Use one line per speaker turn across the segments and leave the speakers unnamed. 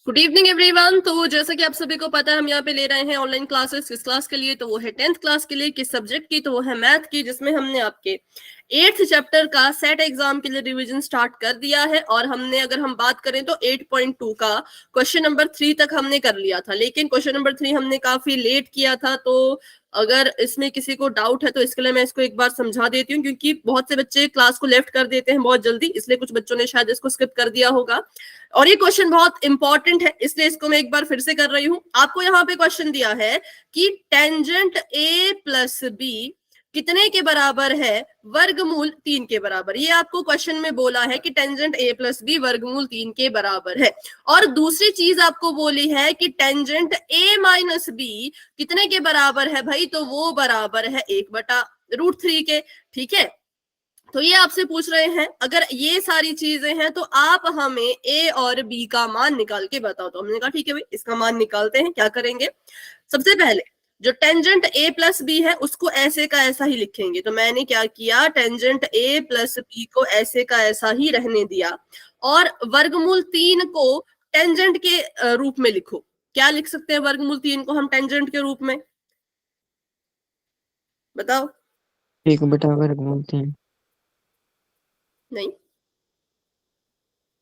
Good evening everyone. तो जैसा कि आप सभी को पता है, हम यहाँ पे ले रहे हैं ऑनलाइन क्लासेस। किस क्लास के लिए? तो वो है 10th क्लास के लिए। किस सब्जेक्ट की? तो वो है मैथ की, जिसमें हमने आपके 8th चैप्टर का सेट एग्जाम के लिए रिवीजन स्टार्ट कर दिया है। और हमने, अगर हम बात करें तो 8.2 का क्वेश्चन नंबर 3 तक हमने कर लिया था, लेकिन क्वेश्चन नंबर 3 हमने काफी लेट किया था। तो अगर इसमें किसी को डाउट है तो इसके लिए मैं इसको एक बार समझा देती हूँ, क्योंकि बहुत से बच्चे क्लास को लेफ्ट कर देते हैं बहुत जल्दी, इसलिए कुछ बच्चों ने शायद इसको स्किप कर दिया होगा। और ये क्वेश्चन बहुत इंपॉर्टेंट है, इसलिए इसको मैं एक बार फिर से कर रही हूं। आपको यहाँ पे क्वेश्चन दिया है कि टेंजेंट ए प्लस बी कितने के बराबर है? वर्गमूल 3 के बराबर। ये आपको क्वेश्चन में बोला है कि टेंजेंट ए प्लस बी वर्गमूल 3 के बराबर है। और दूसरी चीज आपको बोली है कि टेंजेंट ए माइनस बी कितने के बराबर है भाई? तो वो बराबर है 1/√3 के। ठीक है, तो ये आपसे पूछ रहे हैं, अगर ये सारी चीजें हैं तो आप हमें ए और बी का मान निकाल के बताओ। तो हमने कहा ठीक है भाई, इसका मान निकालते हैं। क्या करेंगे? सबसे पहले जो टेंजेंट ए प्लस बी है उसको ऐसे का ऐसा ही लिखेंगे। तो मैंने क्या किया, टेंजेंट ए प्लस बी को ऐसे का ऐसा ही रहने दिया, और वर्गमूल 3 को टेंजेंट के रूप में लिखो। क्या लिख सकते हैं वर्गमूल 3 को हम टेंजेंट के रूप में? बताओ।
1/√3।
नहीं,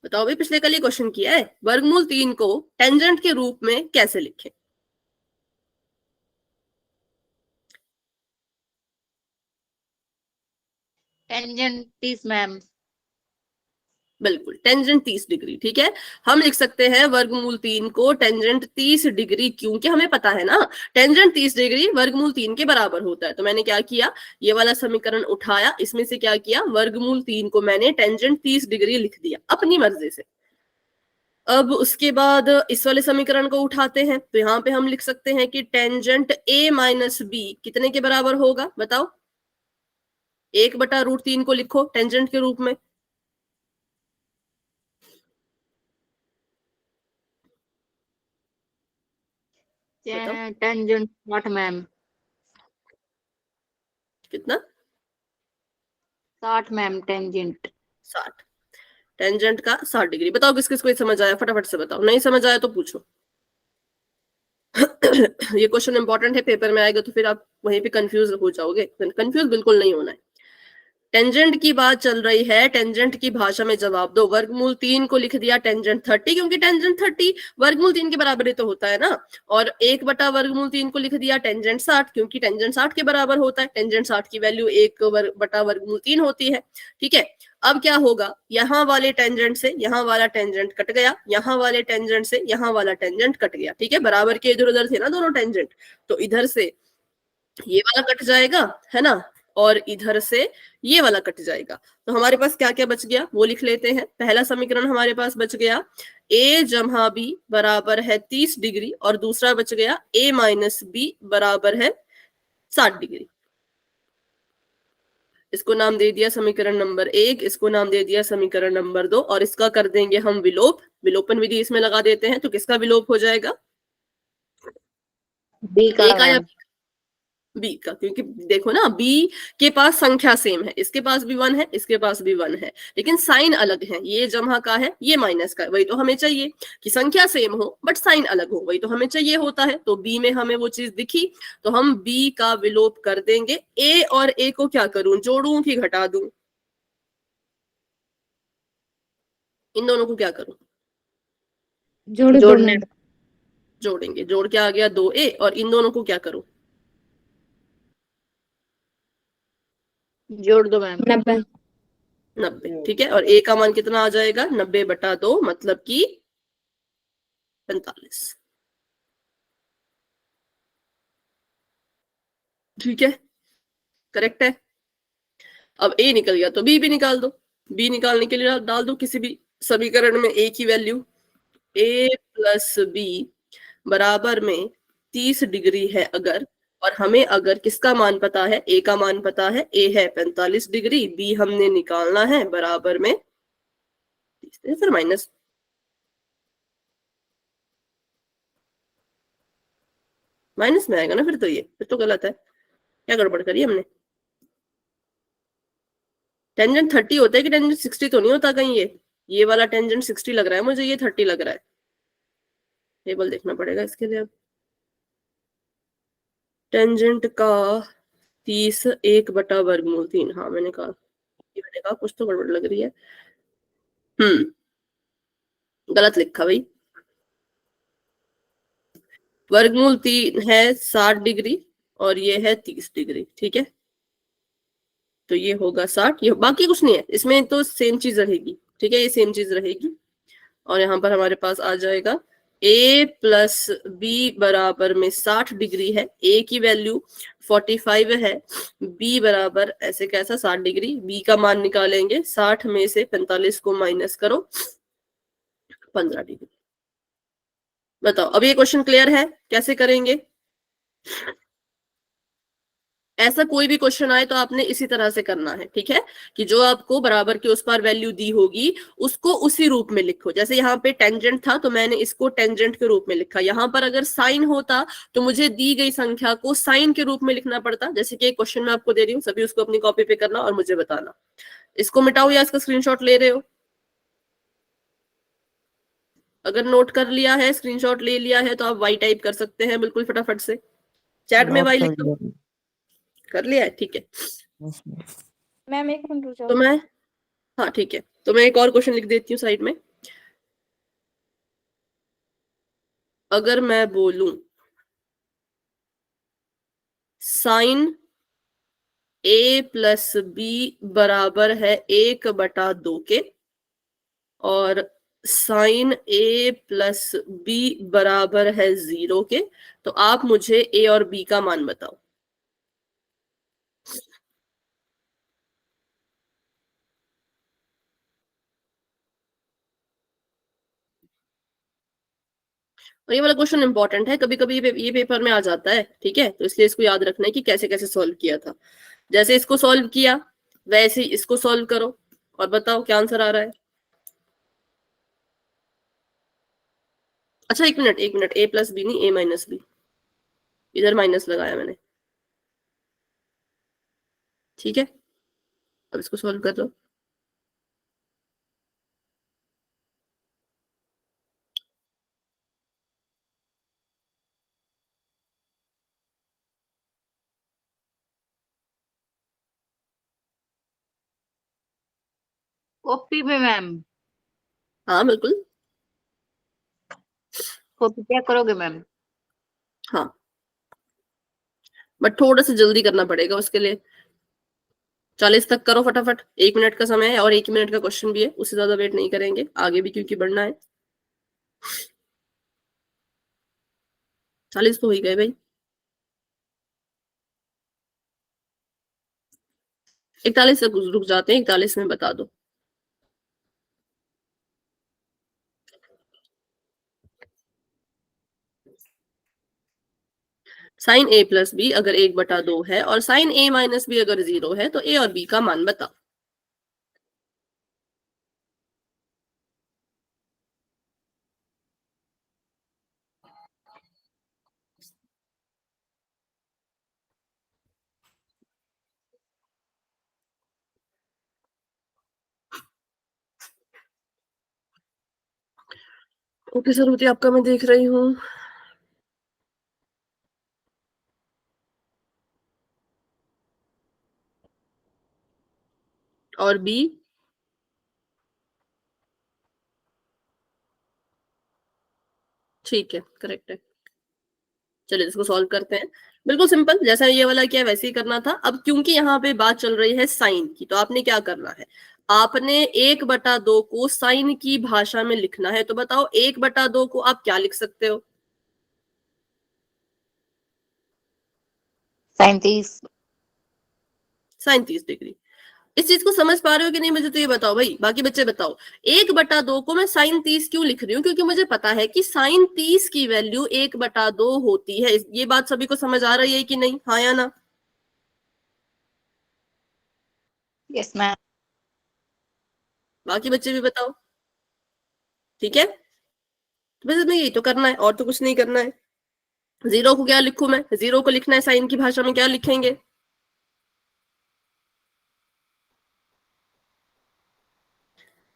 बताओ भाई, पिछले कल ही क्वेश्चन किया है, वर्गमूल 3 को टेंजेंट के रूप में कैसे लिखें?
Tangent 30 ma'am.
बिल्कुल, टेंजेंट 30 डिग्री। ठीक है, हम लिख सकते हैं वर्गमूल 3 को टेंजेंट 30 डिग्री, क्योंकि हमें पता है ना टेंजेंट 30 डिग्री वर्गमूल 3 के बराबर होता है। तो मैंने क्या किया, ये वाला समीकरण उठाया, इसमें से क्या किया, वर्गमूल 3 को मैंने टेंजेंट 30 डिग्री लिख दिया अपनी मर्जी से। अब उसके बाद इस वाले समीकरण को उठाते हैं, तो यहाँ पे हम लिख सकते हैं कि टेंजेंट ए माइनस बी कितने के बराबर होगा? बताओ। 1/√3 को लिखो टेंजेंट के रूप में। बताओ
टेंजेंट 60 मैम।
कितना?
60 मैम टेंजेंट।
60। टेंजेंट का 60 डिग्री। बताओ किस किस को समझ आया, फटाफट से बताओ। नहीं समझ आया तो पूछो। ये क्वेश्चन इंपॉर्टेंट है, पेपर में आएगा तो फिर आप वहीं पे कंफ्यूज हो जाओगे। कंफ्यूज बिल्कुल नहीं होना है। टेंजेंट की बात चल रही है, टेंजेंट की भाषा में जवाब दो। वर्गमूल 3 को लिख दिया टेंजेंट 30, क्योंकि टेंजेंट 30 वर्गमूल 3 के बराबर ही तो होता है ना। और 1/वर्गमूल 3 को लिख दिया टेंजेंट 60, क्योंकि टेंजेंट 60 के बराबर होता है। टेंजेंट 60 की वैल्यू 1/वर्गमूल 3 होती है। ठीक है, अब क्या होगा, यहाँ वाले टेंजेंट से यहाँ वाला टेंजेंट कट गया, यहाँ वाले टेंजेंट से यहाँ वाला टेंजेंट कट गया। ठीक है, बराबर के इधर उधर थे ना दोनों टेंजेंट, तो इधर से ये वाला कट जाएगा, है ना, और इधर से ये वाला कट जाएगा। तो हमारे पास क्या क्या बच गया वो लिख लेते हैं। पहला समीकरण हमारे पास बच गया a जमा b बराबर है 30 डिग्री, और दूसरा बच गया a माइनस b बराबर है 60 डिग्री। इसको नाम दे दिया समीकरण नंबर 1, इसको नाम दे दिया समीकरण नंबर 2, और इसका कर देंगे हम विलोप। विलोपन विधि इसमें लगा देते हैं, तो किसका विलोप हो जाएगा?
बी का
a का या
मैम।
बी का, क्योंकि देखो ना बी के पास संख्या सेम है, इसके पास भी 1 है, इसके पास भी 1 है, लेकिन साइन अलग है। ये जमा का है, ये माइनस का है। वही तो हमें चाहिए कि संख्या सेम हो बट साइन अलग हो, वही तो हमें चाहिए होता है। तो बी में हमें वो चीज दिखी, तो हम बी का विलोप कर देंगे। ए और ए को क्या करूं, जोड़ूं कि घटा दूं? इन दोनों को क्या करूं?
जोड़ने।
जोड़ेंगे। जोड़ क्या आ गया, 2a, और इन दोनों को क्या करूं?
जोड़ दो मैम।
90। ठीक है, और a का मान कितना आ जाएगा? 90/2, मतलब कि 45। ठीक है, करेक्ट है। अब a निकल गया तो b भी निकाल दो। b निकालने के लिए डाल दो किसी भी समीकरण में a की वैल्यू। a प्लस b बराबर में 30 डिग्री है अगर, और हमें अगर किसका मान पता है, a का मान पता है, a है 45 डिग्री, b हमने निकालना है बराबर में 30, फिर माइनस माइनस में आएगा ना, फिर तो ये फिर तो गलत है। क्या गड़बड़ करी हमने? टेंजेंट 30 होता है कि टेंजेंट 60 तो नहीं होता कहीं? ये वाला टेंजेंट 60 लग रहा है मुझे, ये 30 लग रहा है। टेबल देखना पड़ेगा इसके लिए। अब टेंजेंट का 30 1/3। हाँ मैंने कहा कुछ तो गड़बड़ लग रही है। गलत लिखा भाई। वर्गमूल 3 है 60 डिग्री और ये है 30 डिग्री, ठीक है। तो ये होगा 60, ये बाकी कुछ नहीं है इसमें, तो सेम चीज रहेगी, ठीक है, ये सेम चीज रहेगी। और यहाँ पर हमारे पास आ जाएगा a प्लस बी बराबर में 60 डिग्री है, a की वैल्यू 45 है, b बराबर ऐसे कैसा 60 डिग्री, b का मान निकालेंगे, 60 में से 45 को माइनस करो, 15 डिग्री। बताओ अब ये क्वेश्चन क्लियर है, कैसे करेंगे? ऐसा कोई भी क्वेश्चन आए तो आपने इसी तरह से करना है, ठीक है, कि जो आपको बराबर के उस पार वैल्यू दी होगी उसको उसी रूप में लिखो। जैसे यहाँ पे टेंजेंट था तो मैंने इसको टेंजेंट के रूप में लिखा, यहाँ पर अगर साइन होता तो मुझे दी गई संख्या को साइन के रूप में लिखना पड़ता। जैसे कि एक क्वेश्चन मैं आपको दे रही हूँ, सभी उसको अपनी कॉपी पे करना और मुझे बताना। इसको मिटाओ या इसका स्क्रीनशॉट ले रहे हो? अगर नोट कर लिया है, स्क्रीनशॉट ले लिया है, तो आप वाई टाइप कर सकते हैं बिल्कुल फटाफट से, चैट में
नोट
वाई
कर
लिख दो।
लिया।
कर लिया है, ठीक है।
Yes, ma'am.
मैम एक मिनट रुक जाओ।
तो मैं, हाँ ठीक है, तो मैं एक और क्वेश्चन लिख देती हूँ साइड में। अगर मैं बोलूं साइन a प्लस बी बराबर है 1/2 के, और साइन a प्लस बी बराबर है 0 के, तो आप मुझे a और b का मान बताओ। और ये वाला क्वेश्चन इंपॉर्टेंट है, कभी कभी ये पेपर में आ जाता है, ठीक है, तो इसलिए इसको याद रखना है कि कैसे कैसे सॉल्व किया था। जैसे इसको सॉल्व किया वैसे ही इसको सॉल्व करो और बताओ क्या आंसर आ रहा है। अच्छा एक मिनट, a प्लस बी नहीं, a माइनस बी, इधर माइनस लगाया मैंने, ठीक है। अब इसको सॉल्व कर दो।
कॉपी पे मैम,
हाँ बिल्कुल।
कॉपी क्या करोगे मैम?
हाँ बट थोड़ा सा जल्दी करना पड़ेगा उसके लिए। 40 तक करो फटाफट, 1 मिनट का समय है और 1 मिनट का क्वेश्चन भी है, उससे ज्यादा वेट नहीं करेंगे आगे भी क्योंकि बढ़ना है। 40 तो हो ही गए भाई। 41 तक रुक जाते हैं, 41 में बता दो। साइन a प्लस बी अगर 1/2 है और साइन a माइनस बी अगर 0 है तो a और b का मान बताओ। ओके सर, होती आपका मैं देख रही हूँ। और बी, ठीक है, करेक्ट है। चलिए इसको सॉल्व करते हैं। बिल्कुल सिंपल, जैसा ये वाला किया वैसे ही करना था। अब क्योंकि यहाँ पे बात चल रही है साइन की, तो आपने क्या करना है, आपने 1/2 को साइन की भाषा में लिखना है। तो बताओ 1/2 को आप क्या लिख सकते हो?
साइन 30।
Sine 30 degree. इस चीज को समझ पा रहे हो कि नहीं मुझे तो ये बताओ भाई, बाकी बच्चे बताओ। 1/2 को मैं साइन 30 क्यों लिख रही हूँ? क्योंकि मुझे पता है कि साइन 30 की वैल्यू 1/2 होती है। ये बात सभी को समझ आ रही है कि नहीं, हाँ या ना?
Yes ma'am.
बाकी बच्चे भी बताओ, ठीक है। तो बस इसमें यही तो करना है और तो कुछ नहीं करना है। 0 को क्या लिखूं मैं? 0 को लिखना है साइन की भाषा में, क्या लिखेंगे?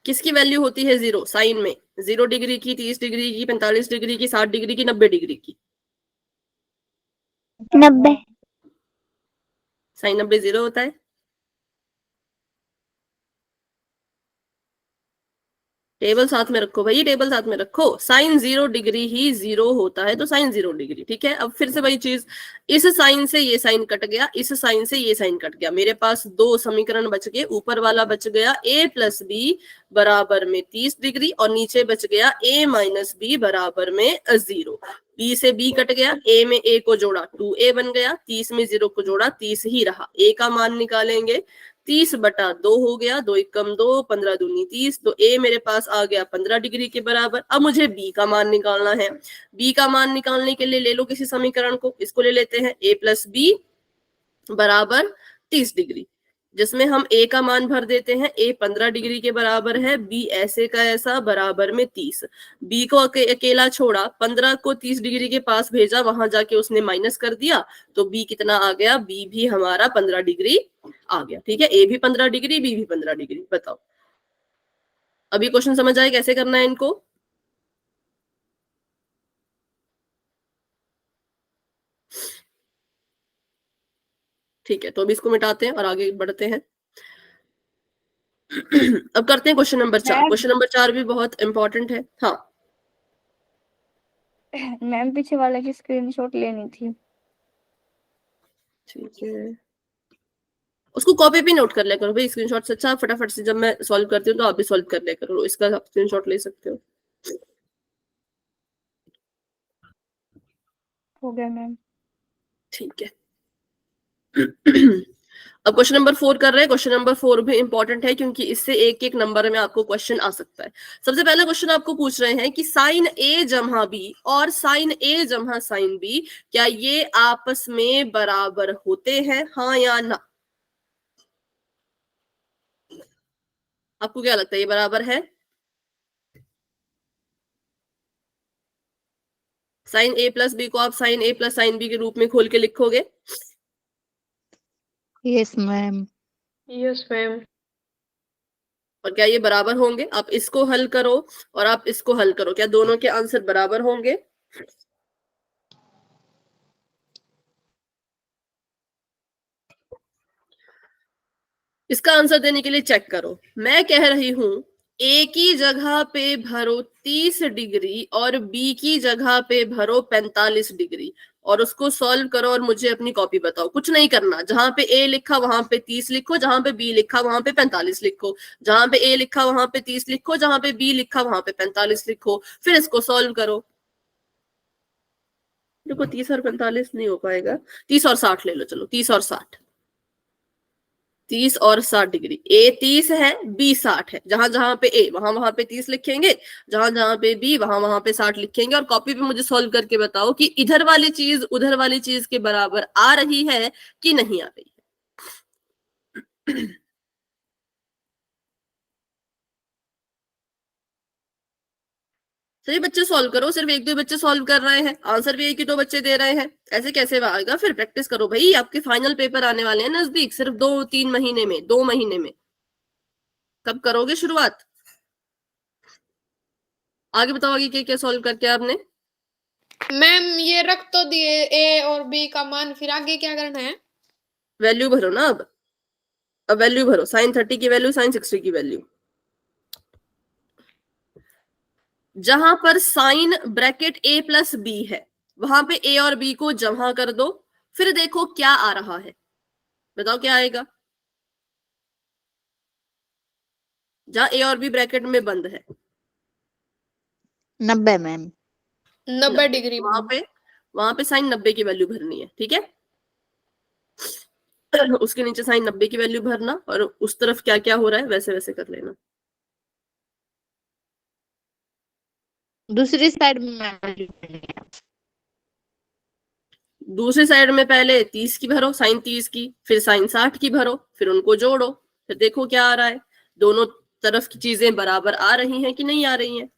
किसकी वैल्यू होती है 0 साइन में? 0 डिग्री की, 30 डिग्री की, 45 डिग्री की, 60 डिग्री की, 90 डिग्री की?
90।
साइन 90 0 होता है। टेबल साथ में रखो भाई, टेबल साथ में रखो। साइन 0 डिग्री ही 0 होता है, तो साइन 0 डिग्री। ठीक है, अब फिर से वही चीज, इस साइन से ये साइन कट गया, इस साइन से ये साइन कट गया, मेरे पास दो समीकरण बच गए। ऊपर वाला बच गया a प्लस बी बराबर में 30 डिग्री, और नीचे बच गया a माइनस बी बराबर में 0। b से b कट गया, a में a को जोड़ा 2a बन गया, 30 में 0 को जोड़ा 30 ही रहा। a का मान निकालेंगे, 30/2 हो गया, 2 एकम 2, 15 दूनी 30, तो a मेरे पास आ गया 15 डिग्री के बराबर। अब मुझे b का मान निकालना है। b का मान निकालने के लिए ले लो किसी समीकरण को, इसको ले लेते हैं, a प्लस बी बराबर 30 डिग्री, जिसमें हम a का मान भर देते हैं। a 15 डिग्री के बराबर है, b ऐसे का ऐसा बराबर में 30। b को अकेला छोड़ा, 15 को 30 डिग्री के पास भेजा, वहां जाके उसने माइनस कर दिया, तो b कितना आ गया? b भी हमारा 15 डिग्री आ गया। ठीक है, a भी 15 डिग्री, b भी 15 डिग्री। बताओ, अभी क्वेश्चन समझ आए कैसे करना है इनको? ठीक है, तो अभी इसको मिटाते हैं और आगे बढ़ते हैं। अब करते हैं क्वेश्चन नंबर 4। क्वेश्चन नंबर 4 भी बहुत इंपॉर्टेंट है। हाँ
मैम पीछे वाले की स्क्रीनशॉट लेनी थी।
ठीक है, उसको कॉपी भी नोट कर लिया करो भाई, स्क्रीनशॉट से अच्छा फटाफट से जब मैं सॉल्व करती हूँ तो आप भी सॉल्व कर लिया करो, इसका आप स्क्रीनशॉट ले सकते हो।
हो गया मैम।
ठीक है। अब क्वेश्चन नंबर 4 कर रहे हैं। क्वेश्चन नंबर 4 भी इंपॉर्टेंट है, क्योंकि इससे एक एक नंबर में आपको क्वेश्चन आ सकता है। सबसे पहला क्वेश्चन आपको पूछ रहे हैं कि साइन ए जमा बी और साइन ए जमा साइन बी, क्या ये आपस में बराबर होते हैं, हाँ या ना? आपको क्या लगता है, ये बराबर है? साइन ए प्लस बी को आप साइन ए प्लस साइन बी के रूप में खोल के लिखोगे?
Yes ma'am.
Yes ma'am.
और क्या ये बराबर होंगे? आप इसको हल करो और आप इसको हल करो, क्या दोनों के आंसर बराबर होंगे? इसका आंसर देने के लिए चेक करो, मैं कह रही हूं ए की जगह पे भरो 30 डिग्री और बी की जगह पे भरो 45 डिग्री, और उसको सॉल्व करो और मुझे अपनी कॉपी बताओ। कुछ नहीं करना, जहां पे ए लिखा वहां पे 30 लिखो, जहां पे बी लिखा वहां पे 45 लिखो, जहां पे ए लिखा वहां पे 30 लिखो, जहां पे बी लिखा वहां पे 45 लिखो, फिर इसको सॉल्व करो। देखो 30 और 45 नहीं हो पाएगा, 30 और 60 ले लो, चलो 30 और 60, 30 और 60 डिग्री। ए 30 है, बी 60 है, जहां जहां पे ए वहां वहां पे 30 लिखेंगे, जहां जहां पे बी वहां वहां पे 60 लिखेंगे, और कॉपी पे मुझे सॉल्व करके बताओ कि इधर वाली चीज उधर वाली चीज के बराबर आ रही है कि नहीं आ रही है। सभी बच्चे सॉल्व करो, सिर्फ एक दो बच्चे सॉल्व कर रहे हैं, आंसर भी एक ही दो बच्चे दे रहे हैं, ऐसे कैसे आएगा? फिर प्रैक्टिस करो भाई, आपके फाइनल पेपर आने वाले हैं नजदीक, सिर्फ 2-3 महीने में, 2 महीने में। कब करोगे शुरुआत? आगे बताओ, आगे क्या क्या सॉल्व करके आपने?
मैम ये रख तो दिए ए और बी का मान, फिर आगे क्या करना है?
वैल्यू भरो ना। अब वैल्यू भरो, साइन 30 की वैल्यू, साइन 60 की वैल्यू। जहां पर साइन ब्रैकेट ए प्लस बी है, वहां पे ए और बी को जमा कर दो, फिर देखो क्या आ रहा है। बताओ क्या आएगा? जहां ए और बी ब्रैकेट में बंद है,
90 मैम।
90 डिग्री
वहां पे साइन 90 की वैल्यू भरनी है। ठीक है, उसके नीचे साइन 90 की वैल्यू भरना, और उस तरफ क्या क्या हो रहा है वैसे वैसे कर लेना।
दूसरी साइड में मैम value करनी है।
दूसरी साइड में पहले 30 की भरो, साइन 30 की, फिर साइन 60 की भरो, फिर उनको जोड़ो, फिर देखो क्या आ रहा है। दोनों तरफ की चीजें बराबर आ रही हैं कि नहीं आ रही हैं?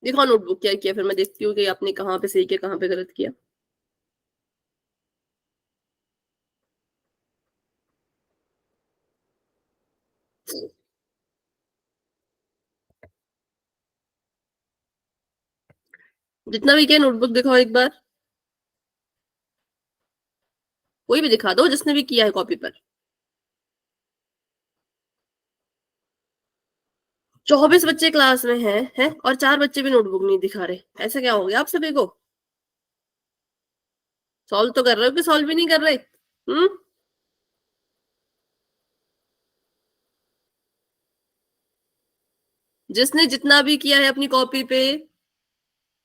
दिखाओ नोटबुक क्या किया, फिर मैं देखती हूँ कि आपने कहाँ पे सही किया, कहाँ पे गलत किया। जितना भी किया नोटबुक दिखाओ एक बार, कोई भी दिखा दो जिसने भी किया है कॉपी पर। 24 बच्चे क्लास में हैं और 4 बच्चे भी नोटबुक नहीं दिखा रहे, ऐसा क्या हो गया आप सभी को? सॉल्व तो कर रहे हो कि सॉल्व भी नहीं कर रहे? जिसने जितना भी किया है अपनी कॉपी पे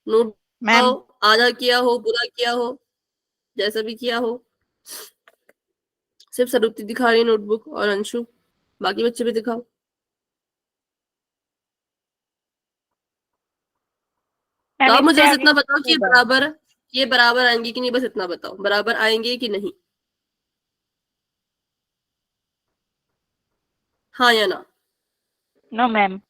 नोट
मैम
आधा किया हो, पूरा किया हो, जैसा भी किया हो। सिर्फ सरुप्ति दिखा रही है नोटबुक और अंशु, बाकी बच्चे भी दिखाओ। तो
मैम
आप मुझे
इससे
बस
आगे
इतना बताओ कि
होगा।
ये बराबर आएंगे कि नहीं, बस इतना बताओ, बराबर आएंगे कि नहीं, हाँ या ना?
No ma'am.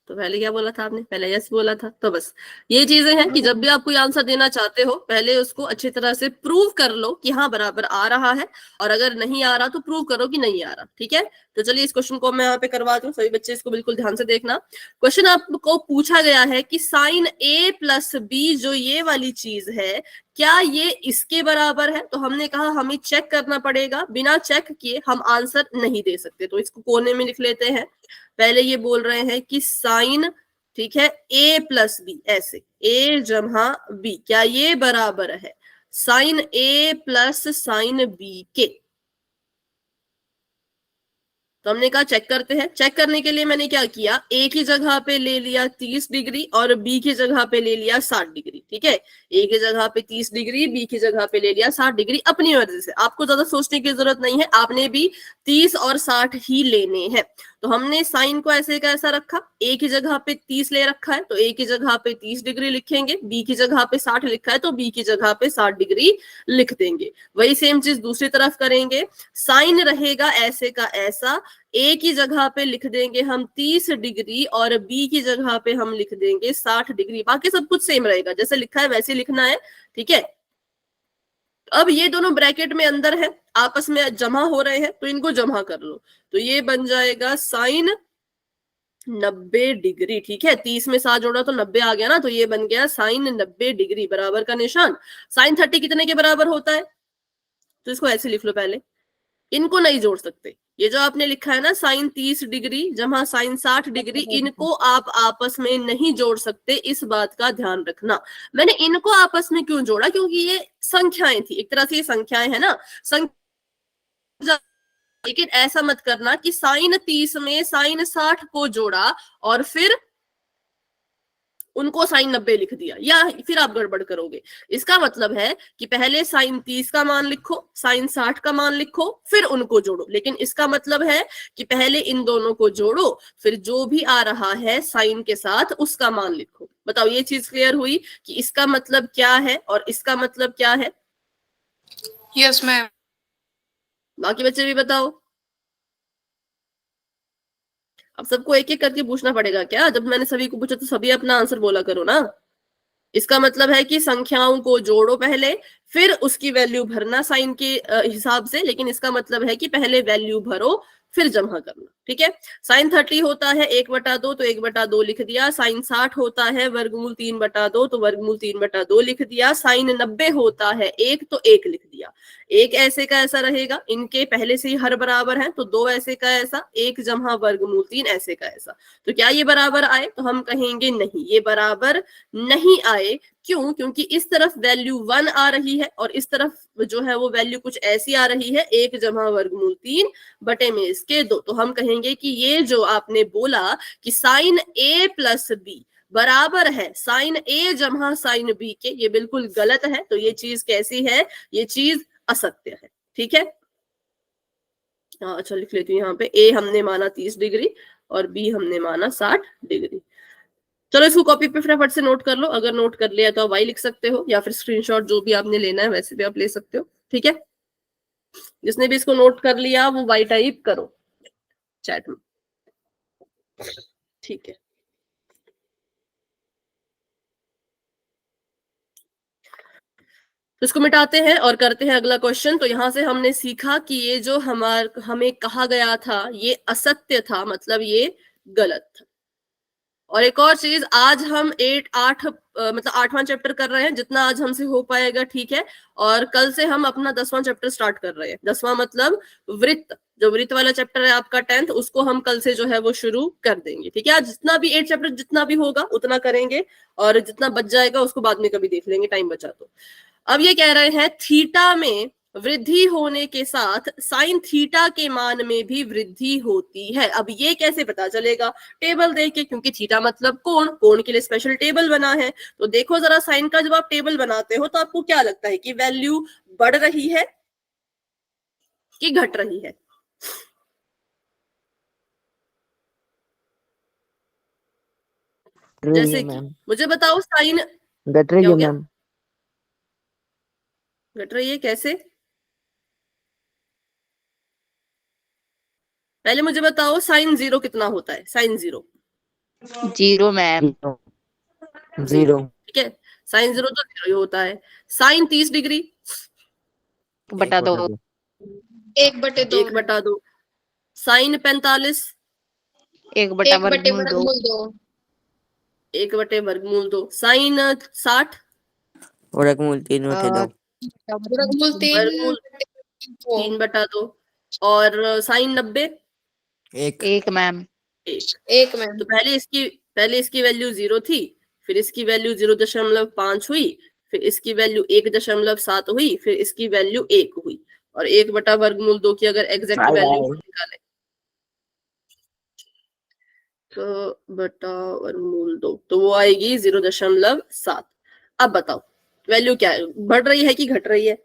तो पहले क्या बोला था आपने? पहले यस बोला था। तो बस ये चीजें हैं कि जब भी आप कोई आंसर देना चाहते हो पहले उसको अच्छी तरह से प्रूव कर लो कि हाँ बराबर आ रहा है, और अगर नहीं आ रहा तो प्रूव करो कि नहीं आ रहा। ठीक है, तो चलिए इस क्वेश्चन को मैं यहाँ पे करवा दूं, सभी बच्चे इसको बिल्कुल ध्यान से देखना। क्वेश्चन आपको पूछा गया है कि साइन ए प्लस बी जो ये वाली चीज है, क्या ये इसके बराबर है? तो हमने कहा हमें चेक करना पड़ेगा, बिना चेक किए हम आंसर नहीं दे सकते। तो इसको कोने में लिख लेते हैं। पहले ये बोल रहे हैं कि साइन, ठीक है, ए प्लस बी, ऐसे ए जमा बी, क्या ये बराबर है साइन ए प्लस साइन बी के? तो हमने कहा चेक करते हैं। चेक करने के लिए मैंने क्या किया, ए की जगह पे ले लिया 30 डिग्री और बी की जगह पे ले लिया 60 डिग्री। ठीक है, ए की जगह पे 30 डिग्री, बी की जगह पे ले लिया 60 डिग्री। अपनी मर्जी से, आपको ज्यादा सोचने की जरूरत नहीं है, आपने भी 30 और 60 ही लेने हैं। तो हमने साइन को ऐसे का ऐसा रखा, ए की जगह पे 30 ले रखा है तो ए की जगह पे 30 डिग्री लिखेंगे, बी की जगह पे 60 लिखा है तो बी की जगह पे 60 डिग्री लिख देंगे। वही सेम चीज दूसरी तरफ करेंगे, साइन रहेगा ऐसे का ऐसा, ए की जगह पे लिख देंगे हम 30 डिग्री और बी की जगह पे हम लिख देंगे 60 डिग्री। बाकी सब कुछ सेम रहेगा, जैसे लिखा है वैसे लिखना है। ठीक है, अब ये दोनों ब्रैकेट में अंदर है, आपस में जमा हो रहे हैं तो इनको जमा कर लो। तो ये बन जाएगा साइन 90 डिग्री। ठीक है, 30 में 7 जोड़ा तो 90 आ गया ना, तो ये बन गया साइन 90 डिग्री, बराबर का निशान। साइन 30 कितने के बराबर होता है? तो इसको ऐसे लिख लो पहले, इनको नहीं जोड़ सकते। ये जो आपने लिखा है ना साइन 30 डिग्री जमा साइन 60 डिग्री, इनको आप आपस में नहीं जोड़ सकते, इस बात का ध्यान रखना। मैंने इनको आपस में क्यों जोड़ा? क्योंकि ये संख्याएं थी, एक तरह से ये संख्याएं है ना, लेकिन ऐसा मत करना कि साइन 30 में साइन 60 को जोड़ा और फिर उनको साइन 90 लिख दिया, या फिर आप गड़बड़ करोगे। इसका मतलब है कि पहले साइन 30 का मान लिखो, साइन 60 का मान लिखो, फिर उनको जोड़ो। लेकिन इसका मतलब है कि पहले इन दोनों को जोड़ो, फिर जो भी आ रहा है साइन के साथ उसका मान लिखो। बताओ ये चीज क्लियर हुई कि इसका मतलब क्या है और इसका मतलब क्या है?
Yes ma'am.
बाकी बच्चे भी बताओ। अब सबको एक एक करके पूछना पड़ेगा क्या? जब मैंने सभी को पूछा तो सभी अपना आंसर बोला करो ना। इसका मतलब है कि संख्याओं को जोड़ो पहले, फिर उसकी वैल्यू भरना साइन के हिसाब से। लेकिन इसका मतलब है कि पहले वैल्यू भरो फिर जमा करना। ठीक है, साइन 30 होता है 1/2 तो 1/2 लिख दिया। साइन 60 होता है वर्गमूल 3/2 तो वर्गमूल 3/2 लिख दिया। साइन 90 होता है 1 तो 1 लिख दिया। एक ऐसे का ऐसा रहेगा, इनके पहले से ही हर बराबर है तो 2 ऐसे का ऐसा, 1 जमा वर्गमूल 3 ऐसे का ऐसा। तो क्या ये बराबर आए? तो हम कहेंगे नहीं, ये बराबर नहीं आए। क्यों? क्योंकि इस तरफ वैल्यू 1 आ रही है और इस तरफ जो है वो वैल्यू कुछ ऐसी आ रही है, 1 जमा वर्गमूल 3 बटे में इसके 2। तो हम कहेंगे कि ये जो आपने बोला कि साइन ए प्लस बी बराबर है साइन ए जमा साइन बी के, ये बिल्कुल गलत है। तो ये चीज कैसी है? ये चीज असत्य है। ठीक है, अच्छा लिख लेती हूँ यहाँ पे, ए हमने माना 30 डिग्री और बी हमने माना 60 डिग्री। चलो इसको कॉपी पे फटाफट से नोट कर लो, अगर नोट कर लिया तो आप वाई लिख सकते हो या फिर स्क्रीनशॉट जो भी आपने लेना है वैसे भी आप ले सकते हो। ठीक है, जिसने भी इसको नोट कर लिया वो वाई टाइप करो चैट में। ठीक है, तो इसको मिटाते हैं और करते हैं अगला क्वेश्चन। तो यहाँ से हमने सीखा कि ये जो हमें कहा गया था ये असत्य था, मतलब ये गलत था। और एक और चीज, आज हम 8 मतलब 8वां चैप्टर कर रहे हैं, जितना आज हमसे हो पाएगा ठीक है। और कल से हम अपना 10वां चैप्टर स्टार्ट कर रहे हैं। 10वां मतलब वृत्त, जो वृत्त वाला चैप्टर है आपका 10th, उसको हम कल से जो है वो शुरू कर देंगे, ठीक है। आज जितना भी 8 चैप्टर जितना भी होगा उतना करेंगे, और जितना बच जाएगा उसको बाद में कभी देख लेंगे, टाइम बचा तो। अब ये कह रहे हैं थीटा में वृद्धि होने के साथ साइन थीटा के मान में भी वृद्धि होती है। अब ये कैसे पता चलेगा? टेबल देख के, क्योंकि थीटा मतलब कोण, कोण के लिए स्पेशल टेबल बना है। तो देखो जरा साइन का जब आप टेबल बनाते हो तो आपको क्या लगता है कि वैल्यू बढ़ रही है कि घट रही है? जैसे कि मुझे बताओ साइन
घट रही
क्या
है
हो गया?
मैम।
घट रही है कैसे? पहले मुझे बताओ साइन 0 कितना होता है? Sign 0
0 ma'am.
0
ठीक है, साइन 0 तो 0 ही होता है। साइन 30 डिग्री
बटा 2।
1/2
1/2। साइन 45
1 बटा
1/2
वर्गमूल 2।
1/2। साइन 60
वर्गमूल 3/2।
वर्गमूल 3
वर्गमूल 3/2। और साइन 90
1 मैम।
1।
मैम।
तो पहले इसकी वैल्यू 0 थी, फिर इसकी वैल्यू 0.5 हुई, फिर इसकी वैल्यू 1.7 हुई, फिर इसकी वैल्यू 1 हुई। और 1/वर्गमूल 2 की अगर एग्जैक्ट वैल्यू निकाले तो बटा वर्गमूल 2, तो वो आएगी 0.7। अब बताओ वैल्यू क्या है, बढ़ रही है कि घट रही है?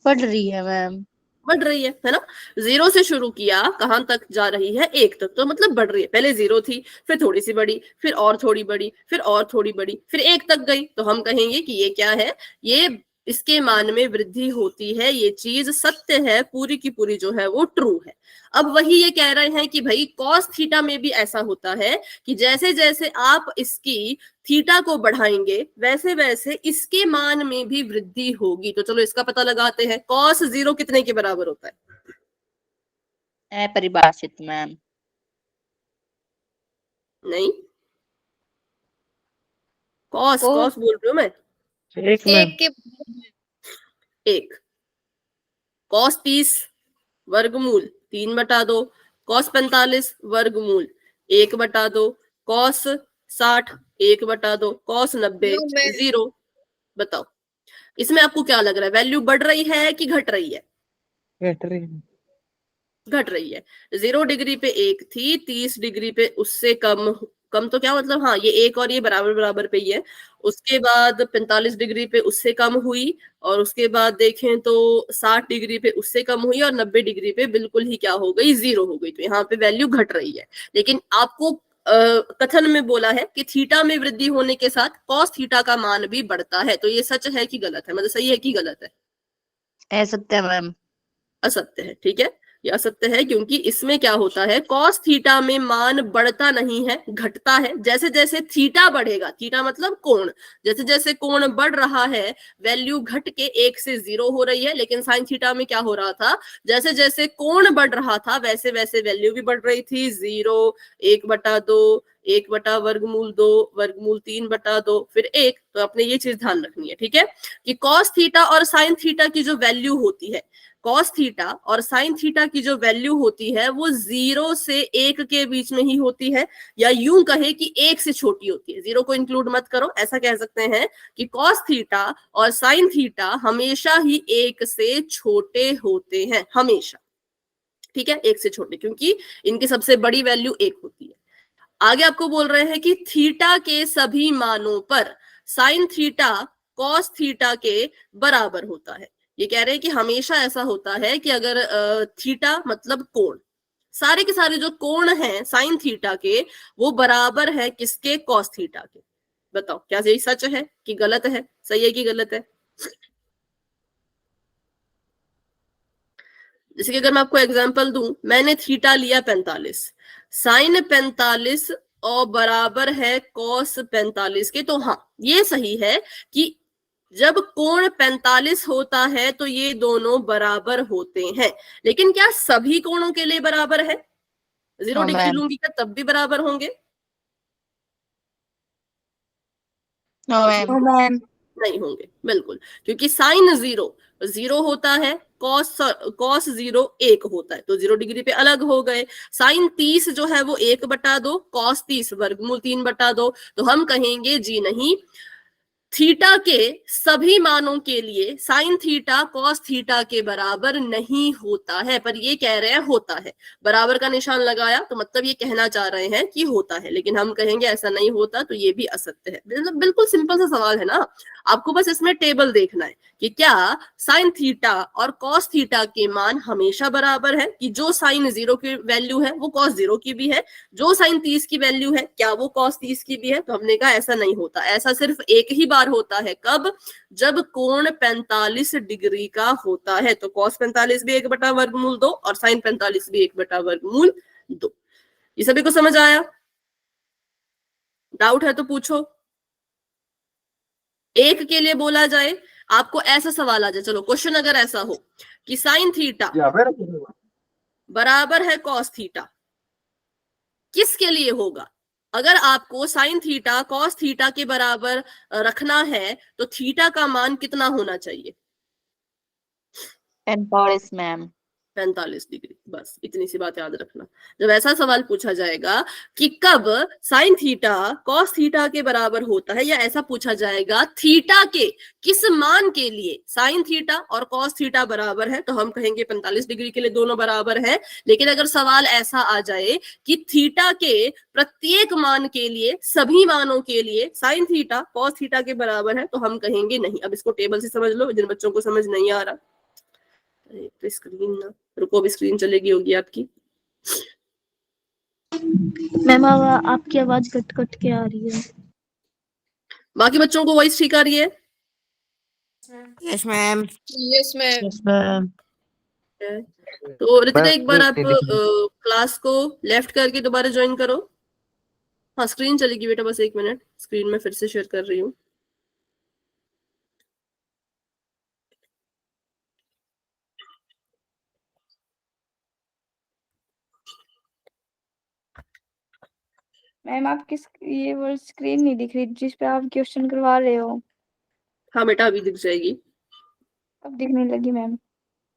बढ़ रही है मैम।
बढ़ रही है ना। 0 से शुरू किया, कहां तक जा रही है? 1 तक, तो मतलब बढ़ रही है। पहले 0 थी, फिर थोड़ी सी बढ़ी, फिर और थोड़ी बढ़ी, फिर और थोड़ी बढ़ी, फिर 1 तक गई। तो हम कहेंगे कि ये क्या है? ये इसके मान में वृद्धि होती है, ये चीज सत्य है, पूरी की पूरी जो है वो ट्रू है। अब वही ये कह रहे हैं कि भाई कॉस थीटा में भी ऐसा होता है कि जैसे जैसे आप इसकी थीटा को बढ़ाएंगे वैसे वैसे इसके मान में भी वृद्धि होगी। तो चलो इसका पता लगाते हैं। कॉस 0 कितने के बराबर होता है?
अपरिभाषित मैम।
नहीं, कॉस बोल रही हूं मैं।
1 मैम।
1 के
1। कॉस 30 वर्गमूल 3/2। कॉस 45 वर्गमूल 1/2। कॉस 60 1/2। Cos 90
no ma'am.
0। बताओ इसमें आपको क्या लग रहा है, वैल्यू बढ़ रही है कि घट रही है?
घट रही है।
घट रही है। 0 डिग्री पे 1 थी, 30 डिग्री पे उससे कम, कम तो क्या मतलब, हाँ ये 1 और ये बराबर बराबर पे ही है। उसके बाद 45 डिग्री पे उससे कम हुई, और उसके बाद देखें तो 60 डिग्री पे उससे कम हुई, और 90 डिग्री पे बिल्कुल ही क्या हो गई? 0 हो गई। तो यहाँ पे वैल्यू घट रही है। लेकिन आपको कथन में बोला है कि थीटा में वृद्धि होने के साथ कॉस थीटा का मान भी बढ़ता है। तो ये सच है कि गलत है? मतलब सही है कि गलत है?
असत्य मैम।
असत्य है, ठीक है। ये असत्य है क्योंकि इसमें क्या होता है, कॉस थीटा में मान बढ़ता नहीं है, घटता है। जैसे जैसे थीटा बढ़ेगा, थीटा मतलब कोण, जैसे जैसे कोण बढ़ रहा है वैल्यू घट के 1 से 0 हो रही है। लेकिन साइन थीटा में क्या हो रहा था, जैसे जैसे कोण बढ़ रहा था वैसे वैसे वैल्यू भी बढ़ रही थी। 0 1/2 1/वर्गमूल 2 वर्गमूल 3/2 फिर 1। तो आपने ये चीज ध्यान रखनी है, ठीक है, कि कॉस थीटा और साइन थीटा की जो वैल्यू होती है, कॉस थीटा और साइन थीटा की जो वैल्यू होती है वो 0 से 1 के बीच में ही होती है, या यूं कहे कि 1 से छोटी होती है। 0 को इंक्लूड मत करो, ऐसा कह सकते हैं कि कॉस थीटा और साइन थीटा हमेशा ही 1 से छोटे होते हैं, हमेशा, ठीक है, 1 से छोटे, क्योंकि इनकी सबसे बड़ी वैल्यू 1 होती है। आगे आपको बोल रहे हैं कि थीटा के सभी मानों पर साइन थीटा कॉस थीटा के बराबर होता है। ये कह रहे हैं कि हमेशा ऐसा होता है कि अगर थीटा मतलब कोण, सारे के सारे जो कोण हैं साइन थीटा के वो बराबर है किसके? कॉस थीटा के। बताओ क्या यही सच है कि गलत है? सही है कि गलत है? जैसे कि अगर मैं आपको एग्जांपल दूं, मैंने थीटा लिया 45, साइन 45 और बराबर है cos 45 के। तो हाँ, ये सही है कि जब कोण 45 होता है तो ये दोनों बराबर होते हैं। लेकिन क्या सभी कोणों के लिए बराबर है? 0
हाँ,
डिग्री
मैम।
लूंगी क्या तब भी बराबर होंगे?
No ma'am.
मैम
नहीं होंगे, बिल्कुल, क्योंकि साइन 0 होता है, कॉस 0 1 होता है, तो 0 डिग्री पे अलग हो गए। साइन 30 जो है वो 1/2, कॉस 30 वर्गमूल 3/2। तो हम कहेंगे जी नहीं, थीटा के सभी मानों के लिए साइन थीटा कॉस थीटा के बराबर नहीं होता है। पर ये कह रहे हैं होता है, बराबर का निशान लगाया तो मतलब ये कहना चाह रहे हैं कि होता है, लेकिन हम कहेंगे ऐसा नहीं होता, तो ये भी असत्य है। मतलब बिल्कुल सिंपल सा सवाल है ना, आपको बस इसमें टेबल देखना है कि क्या साइन थीटा और कॉस थीटा के मान हमेशा बराबर है, कि जो साइन 0 की वैल्यू है वो कॉस 0 की भी है, जो साइन 30 की वैल्यू है क्या वो कॉस 30 की भी है। तो हमने कहा ऐसा नहीं होता, ऐसा सिर्फ एक ही बार होता है। कब? जब कोण 45 डिग्री का होता है। तो कॉस 45 भी 1/2 और साइन 45 भी 1/2। ये सभी को समझ आया? डाउट है तो पूछो। एक के लिए बोला जाए, आपको ऐसा सवाल आ जाए, चलो क्वेश्चन अगर ऐसा हो कि साइन थीटा बराबर है कॉस थीटा, किसके लिए होगा? अगर आपको साइन थीटा कॉस थीटा के बराबर रखना है तो थीटा का मान कितना होना चाहिए?
45 मैम।
45 डिग्री। बस इतनी सी बात याद रखना। जब ऐसा सवाल पूछा जाएगा कि कब साइन थीटा कॉस थीटा के बराबर होता है, या ऐसा पूछा जाएगा थीटा के किस मान के लिए साइन थीटा और कॉस थीटा बराबर है, तो हम कहेंगे 45 डिग्री के लिए दोनों बराबर है। लेकिन अगर सवाल ऐसा आ जाए कि थीटा के प्रत्येक मान के लिए, सभी मानों के लिए साइन थीटा कॉस थीटा के बराबर है, तो हम कहेंगे नहीं। अब इसको टेबल से समझ लो, जिन बच्चों को समझ नहीं आ रहा। तो स्क्रीन ना रुको, अभी स्क्रीन चलेगी होगी आपकी।
मैम आपकी आवाज कट कट के आ रही है।
बाकी बच्चों को वॉइस ठीक आ रही है?
Yes ma'am.
Yes ma'am.
Yes ma'am.
तो रितिका एक बार आप क्लास को लेफ्ट करके दोबारा ज्वाइन करो। हाँ स्क्रीन चलेगी बेटा, बस 1 मिनट, स्क्रीन में फिर से शेयर कर रही हूँ।
मैम आपकी ये वो स्क्रीन नहीं दिख रही जिस पे आप क्वेश्चन करवा रहे हो।
हाँ बेटा अभी दिख जाएगी।
अब दिखने लगी मैम।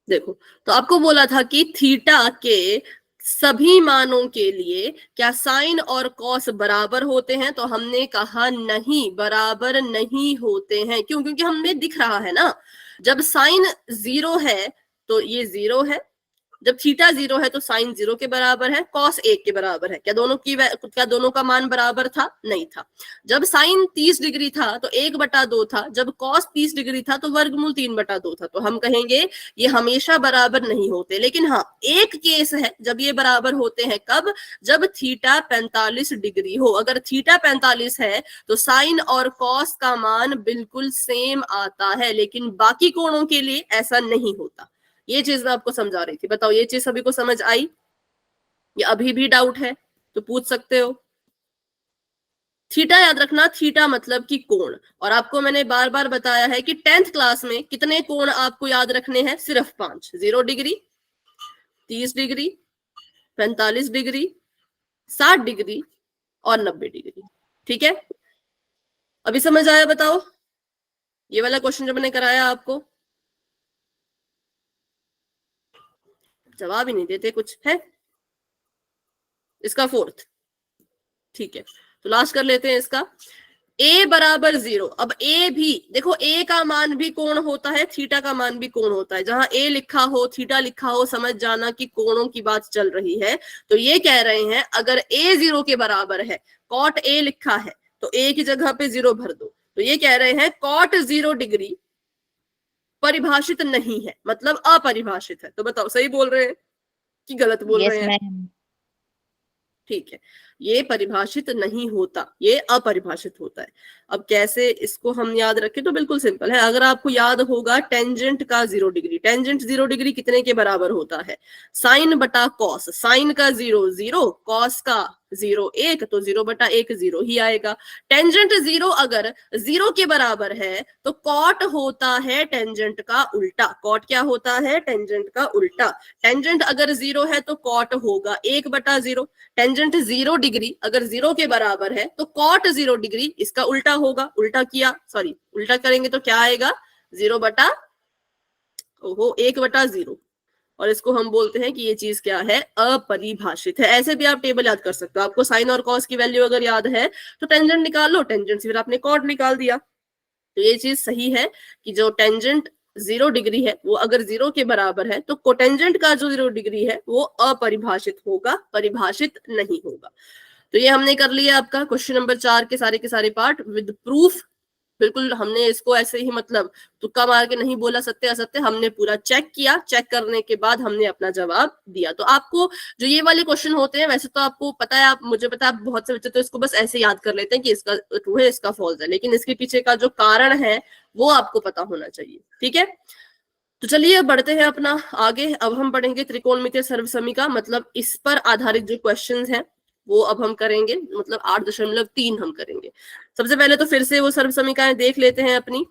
देखो, तो आपको बोला था कि थीटा के सभी मानों के लिए क्या साइन और कॉस बराबर होते हैं, तो हमने कहा नहीं, बराबर नहीं होते हैं। क्यों? क्योंकि हमें दिख रहा है ना, जब साइन 0 है तो ये 0 है, जब थीटा 0 है तो साइन 0 के बराबर है, कॉस 1 के बराबर है। क्या दोनों का मान बराबर था? नहीं था। जब साइन 30 डिग्री था तो 1/2 था, जब कॉस 30 डिग्री था तो वर्गमूल 3/2 था। तो हम कहेंगे ये हमेशा बराबर नहीं होते। लेकिन हाँ, एक केस है जब ये बराबर होते हैं। कब? जब थीटा 45 डिग्री हो। अगर थीटा 45 है तो साइन और कॉस का मान बिल्कुल सेम आता है, लेकिन बाकी कोणों के लिए ऐसा नहीं होता। ये चीज मैं आपको समझा रही थी। बताओ ये चीज सभी को समझ आई? या अभी भी डाउट है तो पूछ सकते हो। थीटा याद रखना, थीटा मतलब कि कोण। और आपको मैंने बार बार बताया है कि 10th क्लास में कितने कोण आपको याद रखने हैं? सिर्फ 5। 0 डिग्री, 30 डिग्री, 45 डिग्री, 60 डिग्री और 90 डिग्री। ठीक है, अभी समझ आया? बताओ ये वाला क्वेश्चन जो मैंने कराया आपको, जवाब ही नहीं देते कुछ है। इसका 4th, ठीक है, तो लास्ट कर लेते हैं इसका। a बराबर 0। अब a भी देखो, a का मान भी कोण होता है, थीटा का मान भी कोण होता है। जहां a लिखा हो थीटा लिखा हो, समझ जाना कि कोणों की बात चल रही है। तो ये कह रहे हैं अगर a 0 के बराबर है, कॉट a लिखा है तो a की जगह पे 0 भर दो। तो ये कह रहे हैं कॉट 0 डिग्री परिभाषित नहीं है, मतलब अपरिभाषित है। तो बताओ सही बोल रहे हैं कि गलत बोल
यस
रहे हैं?
मैम।
ठीक है, ये परिभाषित नहीं होता, ये अपरिभाषित होता है। अब कैसे इसको हम याद रखें, तो बिल्कुल सिंपल है। अगर आपको याद होगा टेंजेंट का 0 डिग्री, टेंजेंट 0 डिग्री कितने के बराबर होता है, साइन बटा कॉस, साइन का 0 0, कॉस का 0 1, तो 0 बटा 1 0 ही आएगा। टेंजेंट 0 अगर 0 के बराबर है तो कॉट होता है टेंजेंट का उल्टा। कॉट क्या होता है, टेंजेंट का उल्टा। टेंजेंट अगर 0 है तो कॉट होगा 1 बटा 0। टेंजेंट 0 डिग्री अगर 0 के बराबर है तो कॉट 0 डिग्री इसका उल्टा होगा। उल्टा किया, सॉरी उल्टा करेंगे तो क्या आएगा, 0 बटा 1 बटा 0। और इसको हम बोलते हैं कि ये चीज क्या है, अपरिभाषित है। ऐसे भी आप टेबल याद कर सकते हो। आपको साइन और कॉस की वैल्यू अगर याद है तो टेंजेंट निकाल लो, टेंजेंट से फिर आपने कॉट निकाल दिया। तो ये चीज सही है कि जो टेंजेंट 0 डिग्री है वो अगर 0 के बराबर है तो कोटेंजेंट का जो 0 डिग्री है वो अपरिभाषित होगा, परिभाषित नहीं होगा। तो ये हमने कर लिया आपका क्वेश्चन नंबर 4 के सारे पार्ट विद प्रूफ। बिल्कुल हमने इसको ऐसे ही मतलब तुक्का मार के नहीं बोला सत्य असत्य, हमने पूरा चेक किया। चेक करने के बाद हमने अपना जवाब दिया। तो आपको जो ये वाले क्वेश्चन होते हैं, वैसे तो आपको पता है, आप मुझे पता है आप बहुत से बच्चे तो इसको बस ऐसे याद कर लेते हैं कि इसका ट्रू है इसका फॉल्स है, लेकिन इसके पीछे का जो कारण है वो आपको पता होना चाहिए। ठीक है, तो चलिए अब बढ़ते हैं अपना आगे। अब हम पढ़ेंगे त्रिकोणमितीय सर्वसमीका, मतलब इस पर आधारित जो क्वेश्चंस हैं वो अब हम करेंगे, मतलब 8.3 हम करेंगे। सबसे पहले तो फिर से वो सर्वसमीकाएं देख लेते हैं अपनी।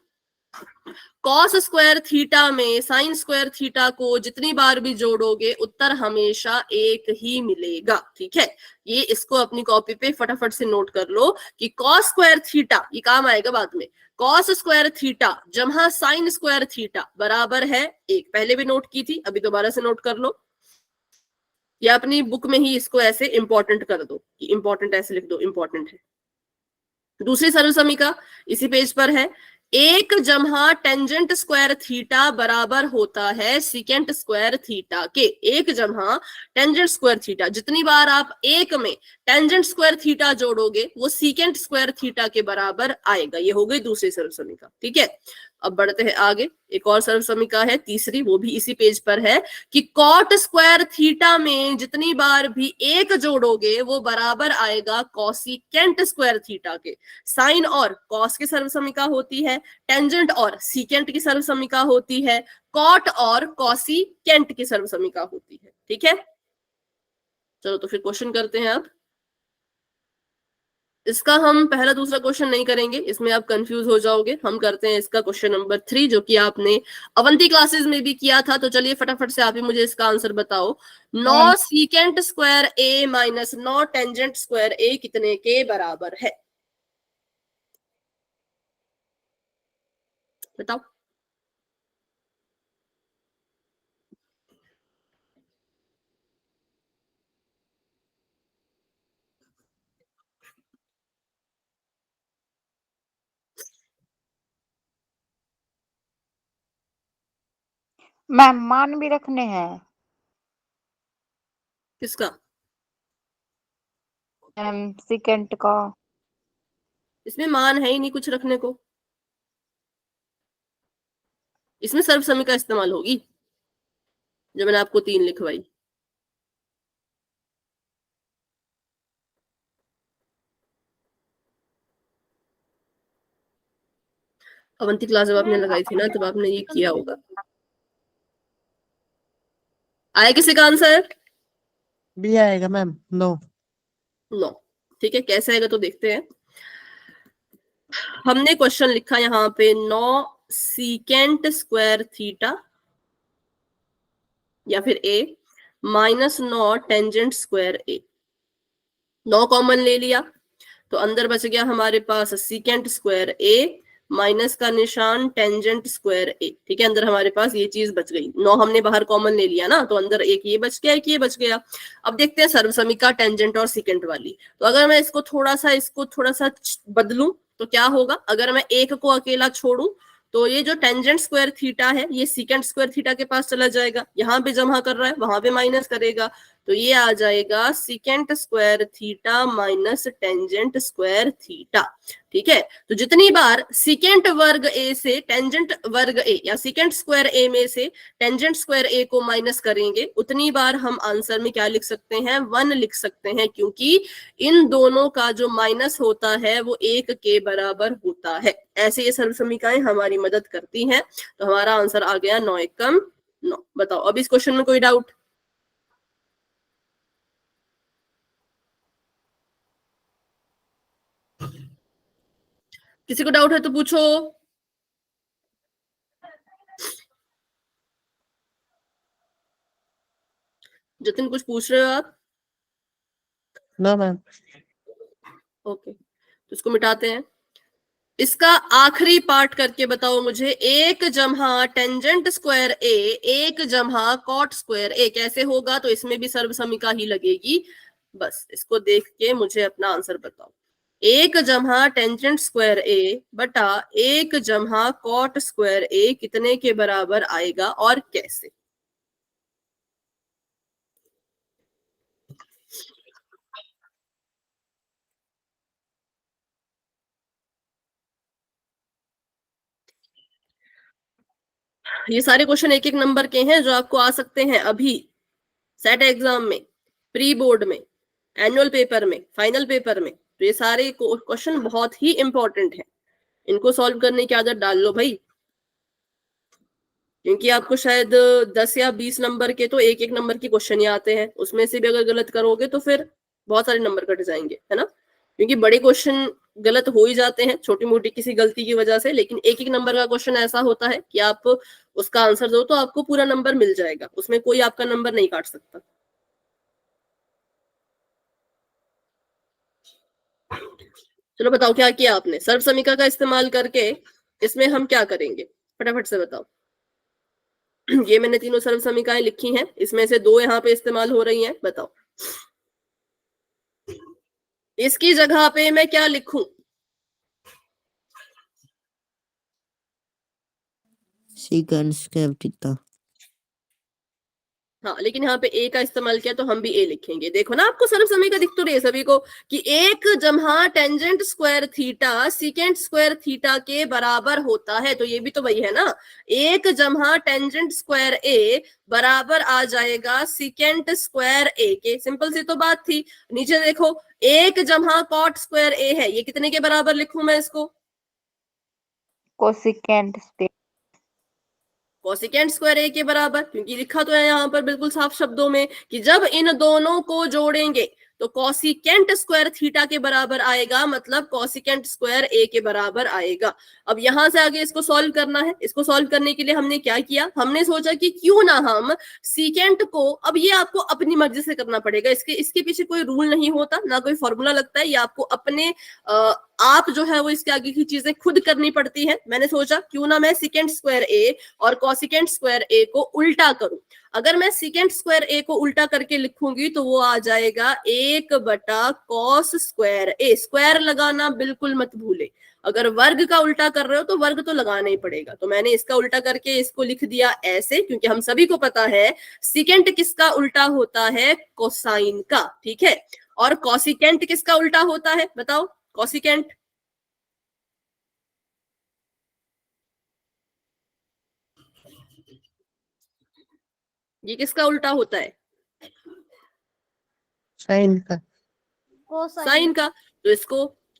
कॉस स्क्वायर थीटा में साइन स्क्वायर थीटा को जितनी बार भी जोड़ोगे उत्तर हमेशा एक ही मिलेगा। ठीक है, ये इसको अपनी कॉपी पे फटाफट से नोट कर लो कि कॉस स्क्वायर थीटा, ये काम आएगा बाद में, कॉस स्क्वायर थीटा जमा साइन स्क्वायर थीटा बराबर है 1। पहले भी नोट की थी, अभी दोबारा से नोट कर लो, या अपनी बुक में ही इसको ऐसे इंपॉर्टेंट कर दो कि इंपॉर्टेंट ऐसे लिख दो, इंपॉर्टेंट है। दूसरी सर्वसमीका इसी पेज पर है, 1 जमा टेंजेंट स्क्वायर थीटा बराबर होता है सीकेंट स्क्वायर थीटा के। 1 जमा टेंजेंट स्क्वायर थीटा, जितनी बार आप 1 में टेंजेंट स्क्वायर थीटा जोड़ोगे वो सीकेंट स्क्वायर थीटा के बराबर आएगा। ये हो गई दूसरी सर्वसमीका। ठीक है, अब बढ़ते हैं आगे। एक और सर्वसमीका है तीसरी, वो भी इसी पेज पर है कि कॉट स्क्वायर थीटा में जितनी बार भी 1 जोड़ोगे वो बराबर आएगा कॉसिकेंट स्क्वायर थीटा के। साइन और कॉस की सर्वसमीका होती है, टेंजेंट और सीकेंट की सर्वसमीका होती है, कॉट और कॉसिकेंट की सर्वसमीका होती है। ठीक है, चलो तो फिर क्वेश्चन करते हैं। अब इसका हम पहला दूसरा क्वेश्चन नहीं करेंगे, इसमें आप कंफ्यूज हो जाओगे। हम करते हैं इसका क्वेश्चन नंबर 3, जो कि आपने अवंती क्लासेस में भी किया था। तो चलिए फटाफट से आप ही मुझे इसका आंसर बताओ। 9 सीकेंट स्क्वायर ए माइनस 9 टेंजेंट स्क्वायर ए कितने के बराबर है, बताओ।
मैम मान भी रखने हैं।
किसका?
मैम सेकंड का।
इसमें मान है ही नहीं कुछ रखने को, इसमें सर्वसमीका इस्तेमाल होगी जो मैंने आपको 3 लिखवाई। अवंती क्लास जब आपने लगाई थी ना तब आपने ये किया होगा। आया किसी का आंसर?
बी आएगा मैम, नो।
नो, ठीक है, कैसे आएगा तो देखते हैं। हमने क्वेश्चन लिखा यहाँ पे 9 सीकेंट स्क्वायर थीटा या फिर ए माइनस 9 टेंजेंट स्क्वायर ए। 9 कॉमन ले लिया तो अंदर बच गया हमारे पास सीकेंट स्क्वायर ए माइनस का निशान टेंजेंट स्क्वायर ए। ठीक है, अंदर हमारे पास ये चीज बच गई। 9 हमने बाहर कॉमन ले लिया ना, तो अंदर एक ये बच गया, एक ये बच गया। अब देखते हैं सर्वसमीका टेंजेंट और सीकेंट वाली। तो अगर मैं इसको थोड़ा सा बदलूं तो क्या होगा, अगर मैं 1 को अकेला छोड़ूं तो ये जो टेंजेंट स्क्वायर थीटा है ये सीकेंट स्क्वायर थीटा के पास चला जाएगा, यहाँ पे जमा कर रहा है वहां पे माइनस करेगा, तो ये आ जाएगा secant square theta minus tangent square theta. ठीक है, तो जितनी बार सीकेंट वर्ग ए से टेंजेंट वर्ग ए या सीकेंट स्क्वायर ए में से टेंजेंट स्क्वायर ए को माइनस करेंगे उतनी बार हम आंसर में क्या लिख सकते हैं, 1 लिख सकते हैं, क्योंकि इन दोनों का जो माइनस होता है वो 1 के बराबर होता है। ऐसे ये सर्व समीकरणें हमारी मदद करती हैं। तो हमारा आंसर आ गया 9 एकम 9। बताओ अब इस क्वेश्चन में कोई डाउट? किसी को डाउट है तो पूछो। जतिन कुछ पूछ रहे हो आप?
No, ma'am.
ओके, तो इसको मिटाते हैं। इसका आखिरी पार्ट करके बताओ मुझे, 1 जमा टेंजेंट स्क्वायर ए 1 जमा कॉट स्क्वायर ए कैसे होगा? तो इसमें भी सर्व समीका ही लगेगी। बस इसको देख के मुझे अपना आंसर बताओ। 1 जमा टेंजेंट स्क्वायर ए बटा 1 जमा कॉट स्क्वायर ए कितने के बराबर आएगा और कैसे? ये सारे क्वेश्चन 1-1 नंबर के हैं जो आपको आ सकते हैं अभी सेट एग्जाम में, प्री बोर्ड में, एनुअल पेपर में, फाइनल पेपर में। तो ये सारे क्वेश्चन बहुत ही इंपॉर्टेंट हैं, इनको सॉल्व करने की आदत डाल लो भाई, क्योंकि आपको शायद 10 या 20 नंबर के तो 1-1 नंबर के क्वेश्चन ही आते हैं। उसमें से भी अगर गलत करोगे तो फिर बहुत सारे नंबर कट जाएंगे, है ना? क्योंकि बड़े क्वेश्चन गलत हो ही जाते हैं छोटी मोटी किसी गलती की वजह से, लेकिन 1-1 नंबर का क्वेश्चन ऐसा होता है कि आप उसका आंसर दो तो आपको पूरा नंबर मिल जाएगा, उसमें कोई आपका नंबर नहीं काट सकता। चलो बताओ क्या किया आपने सर्व समीकरण का इस्तेमाल करके? इसमें हम क्या करेंगे फटाफट से बताओ। ये मैंने तीनों सर्व समीकरणें लिखी हैं, इसमें से 2 यहाँ पे इस्तेमाल हो रही हैं। बताओ इसकी जगह पे मैं क्या लिखूं?
Secant square theta.
हाँ, लेकिन यहाँ पे ए का इस्तेमाल किया तो हम भी ए लिखेंगे। देखो ना आपको सर्व समीकरण दिख तो रही है सभी को कि 1 जमा tangent square theta secant square theta के बराबर होता है। तो ये भी तो वही है ना, 1 जमा टेंजेंट स्क्वायर ए बराबर आ जाएगा सीकेंट स्क्वायर ए के। सिंपल सी तो बात थी। नीचे देखो 1 जमा कॉट स्क्वायर ए है, ये कितने के बराबर लिखूं मैं इसको?
कोसिकेंट स्क्वायर
कोसिकेंट स्क्वायर ए के बराबर, क्योंकि लिखा तो है यहाँ पर बिल्कुल साफ शब्दों में कि जब इन दोनों को जोड़ेंगे तो कोसिकेंट स्क्वायर थीटा के बराबर आएगा, मतलब कोसिकेंट स्क्वायर ए के बराबर आएगा। अब यहां से आगे इसको सॉल्व करना है। इसको सॉल्व करने के लिए हमने क्या किया, हमने सोचा कि क्यों ना हम सीकेंट को, अब ये आपको अपनी मर्जी से करना पड़ेगा, इसके पीछे कोई रूल नहीं होता, ना कोई फॉर्मूला लगता है, ये आपको अपने आप जो है वो इसके आगे की चीजें खुद करनी पड़ती है। मैंने सोचा क्यों ना मैं सीकेंट स्क्वायर ए और कोसिकेंट स्क्वायर ए को उल्टा करूं। अगर मैं सीकेंट स्क्वायर ए को उल्टा करके लिखूंगी तो वो आ जाएगा 1 बटा कॉस स्क्वायर ए। स्क्वायर लगाना बिल्कुल मत भूले, अगर वर्ग का उल्टा कर रहे हो तो वर्ग तो लगाना ही पड़ेगा। तो मैंने इसका उल्टा करके इसको लिख दिया ऐसे, क्योंकि हम सभी को पता है सीकेंट किसका उल्टा होता है, कोसाइन का। ठीक है, और कोसिकेंट किसका उल्टा होता है बताओ? कोसिकेंट ये किसका उल्टा होता है?
साइन का।
साइन का। तो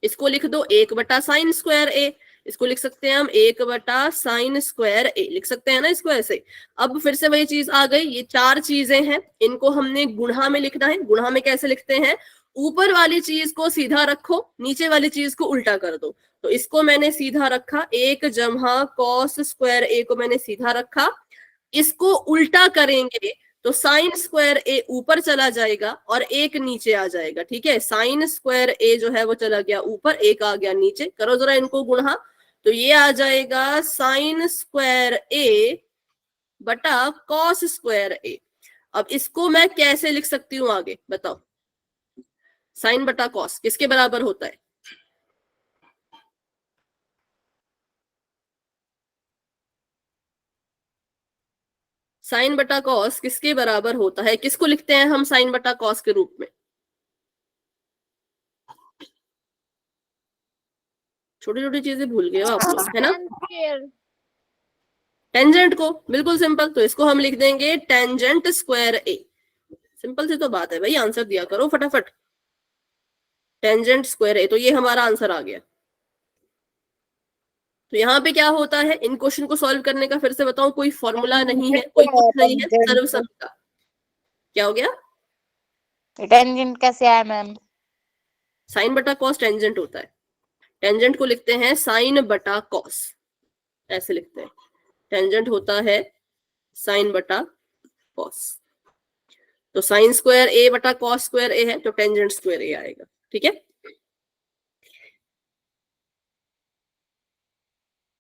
इसको लिख दो 1 बटा साइन स्क्वायर ए। इसको लिख सकते हैं हम 1 बटा साइन स्क्वायर ए, लिख सकते हैं ना इसको ऐसे। अब फिर से वही चीज आ गई, ये 4 चीजें हैं, इनको हमने गुणा में लिखना है। गुणा में कैसे लिखते हैं, ऊपर वाली चीज को सीधा रखो, नीचे वाली चीज को उल्टा कर दो। तो इसको मैंने सीधा रखा, 1 जमा कॉस स्क्वायर ए को मैंने सीधा रखा। इसको उल्टा करेंगे तो साइन स्क्वायर ए ऊपर चला जाएगा और 1 नीचे आ जाएगा। ठीक है, साइन स्क्वायर ए जो है वो चला गया ऊपर, 1 आ गया नीचे। करो जरा इनको गुणा, तो ये आ जाएगा साइन स्क्वायर ए बटा कॉस स्क्वायर ए। अब इसको मैं कैसे लिख सकती हूँ आगे बताओ? साइन बटा कॉस किसके बराबर होता है? साइन बटा कॉस किसके बराबर होता है? किसको लिखते हैं हम साइन बटा कॉस के रूप में? छोटी छोटी चीजें भूल गए हो आप लोग, है ना? टेंजेंट को, बिल्कुल सिंपल। तो इसको हम लिख देंगे टेंजेंट स्क्वायर ए। सिंपल सी तो बात है भाई, आंसर दिया करो फटाफट। टेंजेंट स्क्वायर ए, तो ये हमारा आंसर आ गया। तो यहाँ पे क्या होता है, इन क्वेश्चन को सॉल्व करने का फिर से बताऊं, कोई फॉर्मूला नहीं है, कोई कुछ नहीं है, सर्वसम्मति का। क्या हो गया?
टेंजेंट कैसे आया मैम?
साइन बटा कॉस टेंजेंट होता है। टेंजेंट को लिखते हैं साइन बटा कॉस, ऐसे लिखते हैं। टेंजेंट होता है साइन बटा कॉस। तो साइन स्क्वायर ए बटा कॉस स्क्वायर ए है, तो टेंजेंट स्क्वायर ए आएगा। ठीक है,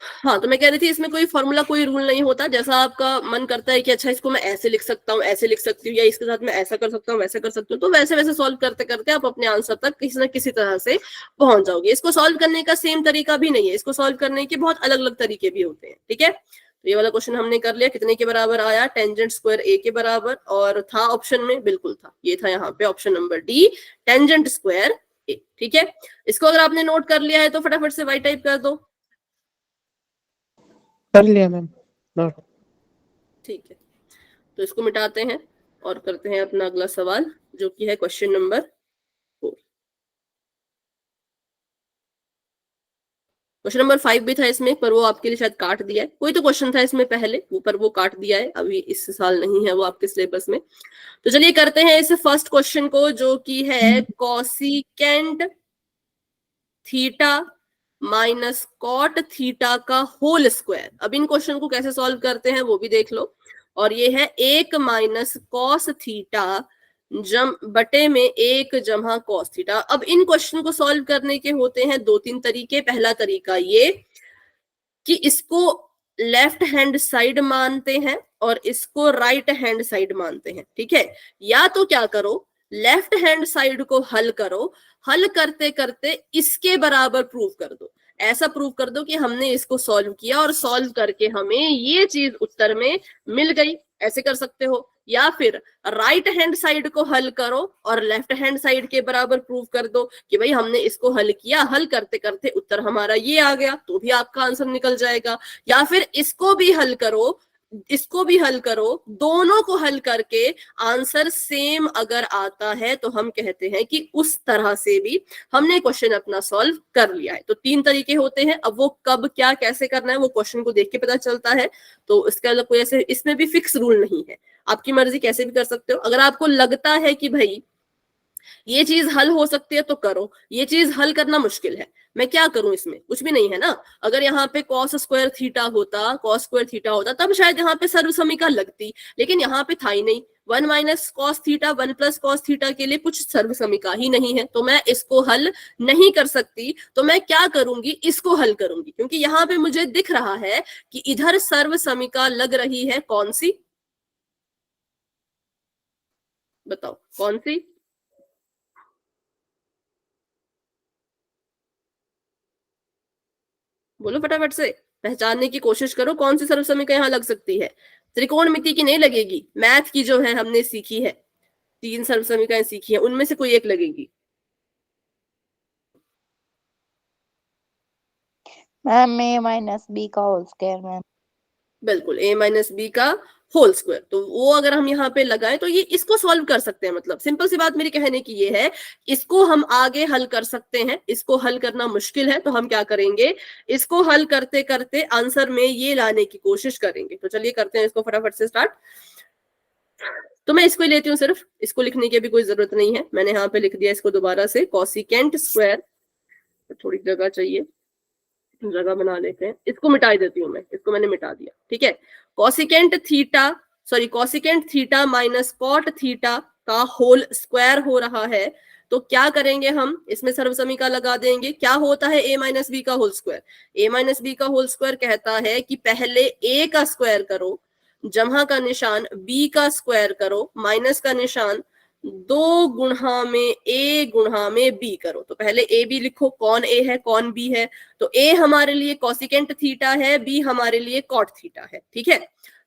हाँ। तो मैं कह रही थी इसमें कोई फॉर्मूला, कोई रूल नहीं होता। जैसा आपका मन करता है कि अच्छा इसको मैं ऐसे लिख सकता हूँ, ऐसे लिख सकती हूँ, या इसके साथ मैं ऐसा कर सकता हूँ, वैसे कर सकती हूँ, तो वैसे वैसे सॉल्व करते करते आप अपने आंसर तक किसी न किसी तरह से पहुंच जाओगे। इसको सॉल्व करने का सेम तरीका भी नहीं है, इसको सॉल्व करने के बहुत अलग अलग तरीके भी होते हैं। ठीक है, तो ये वाला क्वेश्चन हमने कर लिया। कितने के बराबर आया? टेंजेंट स्क्वायर ए के बराबर। और था ऑप्शन में, बिल्कुल था, ये था यहाँ पे option number D, tangent square A. ठीक है, इसको अगर आपने नोट कर लिया है तो फटाफट से वाई टाइप कर दो।
कर लिया मैम, नोट।
ठीक है, तो इसको मिटाते हैं और करते हैं अपना अगला सवाल, जो कि है क्वेश्चन नंबर 4। क्वेश्चन नंबर 5 भी था इसमें, पर वो आपके लिए शायद काट दिया है। कोई तो क्वेश्चन था इसमें पहले, ऊपर वो काट दिया है, अभी इस साल नहीं है वो आपके सिलेबस में। तो चलिए करते हैं इस फर्स्ट क्वेश्चन को, जो कि है cosecant theta minus cot theta का होल स्क्वायर। अब इन क्वेश्चन को कैसे सॉल्व करते हैं वो भी देख लो। और ये है 1 माइनस कॉस थीटा बटे में 1 जमा कॉस थीटा। अब इन क्वेश्चन को सॉल्व करने के होते हैं 2-3 तरीके। पहला तरीका ये कि इसको लेफ्ट हैंड साइड मानते हैं और इसको राइट हैंड साइड मानते हैं। ठीक है, या तो क्या करो, लेफ्ट हैंड साइड को हल करो, हल करते करते इसके बराबर प्रूव कर दो। ऐसा प्रूव कर दो कि हमने इसको सॉल्व किया और सॉल्व करके हमें ये चीज उत्तर में मिल गई। ऐसे कर सकते हो। या फिर राइट हैंड साइड को हल करो और लेफ्ट हैंड साइड के बराबर प्रूव कर दो कि भाई हमने इसको हल किया, हल करते करते उत्तर हमारा ये आ गया, तो भी आपका आंसर निकल जाएगा। या फिर इसको भी हल करो, इसको भी हल करो, दोनों को हल करके आंसर सेम अगर आता है तो हम कहते हैं कि उस तरह से भी हमने क्वेश्चन अपना सॉल्व कर लिया है। तो 3 तरीके होते हैं। अब वो कब क्या कैसे करना है वो क्वेश्चन को देख के पता चलता है। तो इसका मतलब कोई ऐसे इसमें भी फिक्स रूल नहीं है, आपकी मर्जी कैसे भी कर सकते हो। अगर आपको लगता है कि भाई ये चीज हल हो सकती है तो करो, ये चीज हल करना मुश्किल है, मैं क्या करूं, इसमें कुछ भी नहीं है ना। अगर यहाँ पे cos स्क्वायर थीटा होता तब शायद यहाँ पे सर्वसमीका लगती, लेकिन यहाँ पे था ही नहीं। 1 minus cos theta 1 plus cos theta के लिए कुछ सर्वसमीका ही नहीं है, तो मैं इसको हल नहीं कर सकती। तो मैं क्या करूंगी, इसको हल करूंगी, क्योंकि यहाँ पे मुझे दिख रहा है कि इधर सर्वसमीका लग रही है। कौन सी बताओ, कौन सी? बोलो फटाफट से, पहचानने की कोशिश करो कौन सी सर्वसमीका यहाँ लग सकती है। त्रिकोणमिति की नहीं लगेगी, मैथ की जो है हमने सीखी है, 3 सर्वसमीकाएं सीखी है, उनमें से कोई एक लगेगी।
मैम ए माइनस बी का होल स्क्वायर मैम।
बिल्कुल, a माइनस बी का होल स्क्वायर। तो वो अगर हम यहाँ पे लगाएं तो ये इसको सॉल्व कर सकते हैं। मतलब सिंपल सी बात मेरी कहने की ये है, इसको हम आगे हल कर सकते हैं। इसको हल करना मुश्किल है तो हम क्या करेंगे, इसको हल करते करते आंसर में ये लाने की कोशिश करेंगे। तो चलिए करते हैं इसको फटाफट से स्टार्ट। तो मैं इसको ही लेती हूँ, सिर्फ इसको लिखने की भी कोई जरूरत नहीं है, मैंने यहाँ पे लिख दिया इसको दोबारा से। कॉसिकेंट स्क्वायर, थोड़ी जगह चाहिए, जगह बना लेते हैं। इसको मिटा देती हूँ मैं, इसको मैंने मिटा दिया। ठीक है, cosecant theta minus cot theta का होल स्क्वायर हो रहा है। तो क्या करेंगे हम, इसमें सर्वसमीका लगा देंगे। क्या होता है a माइनस बी का whole square? a minus b का होल स्क्वायर कहता है कि पहले a का स्क्वायर करो, जमा का निशान b का स्क्वायर करो, माइनस का निशान 2 गुणा में a गुणा में b करो। तो पहले a b लिखो, कौन a है कौन b है। तो a हमारे लिए कॉसिकेंट थीटा है, b हमारे लिए कॉट थीटा है। ठीक है,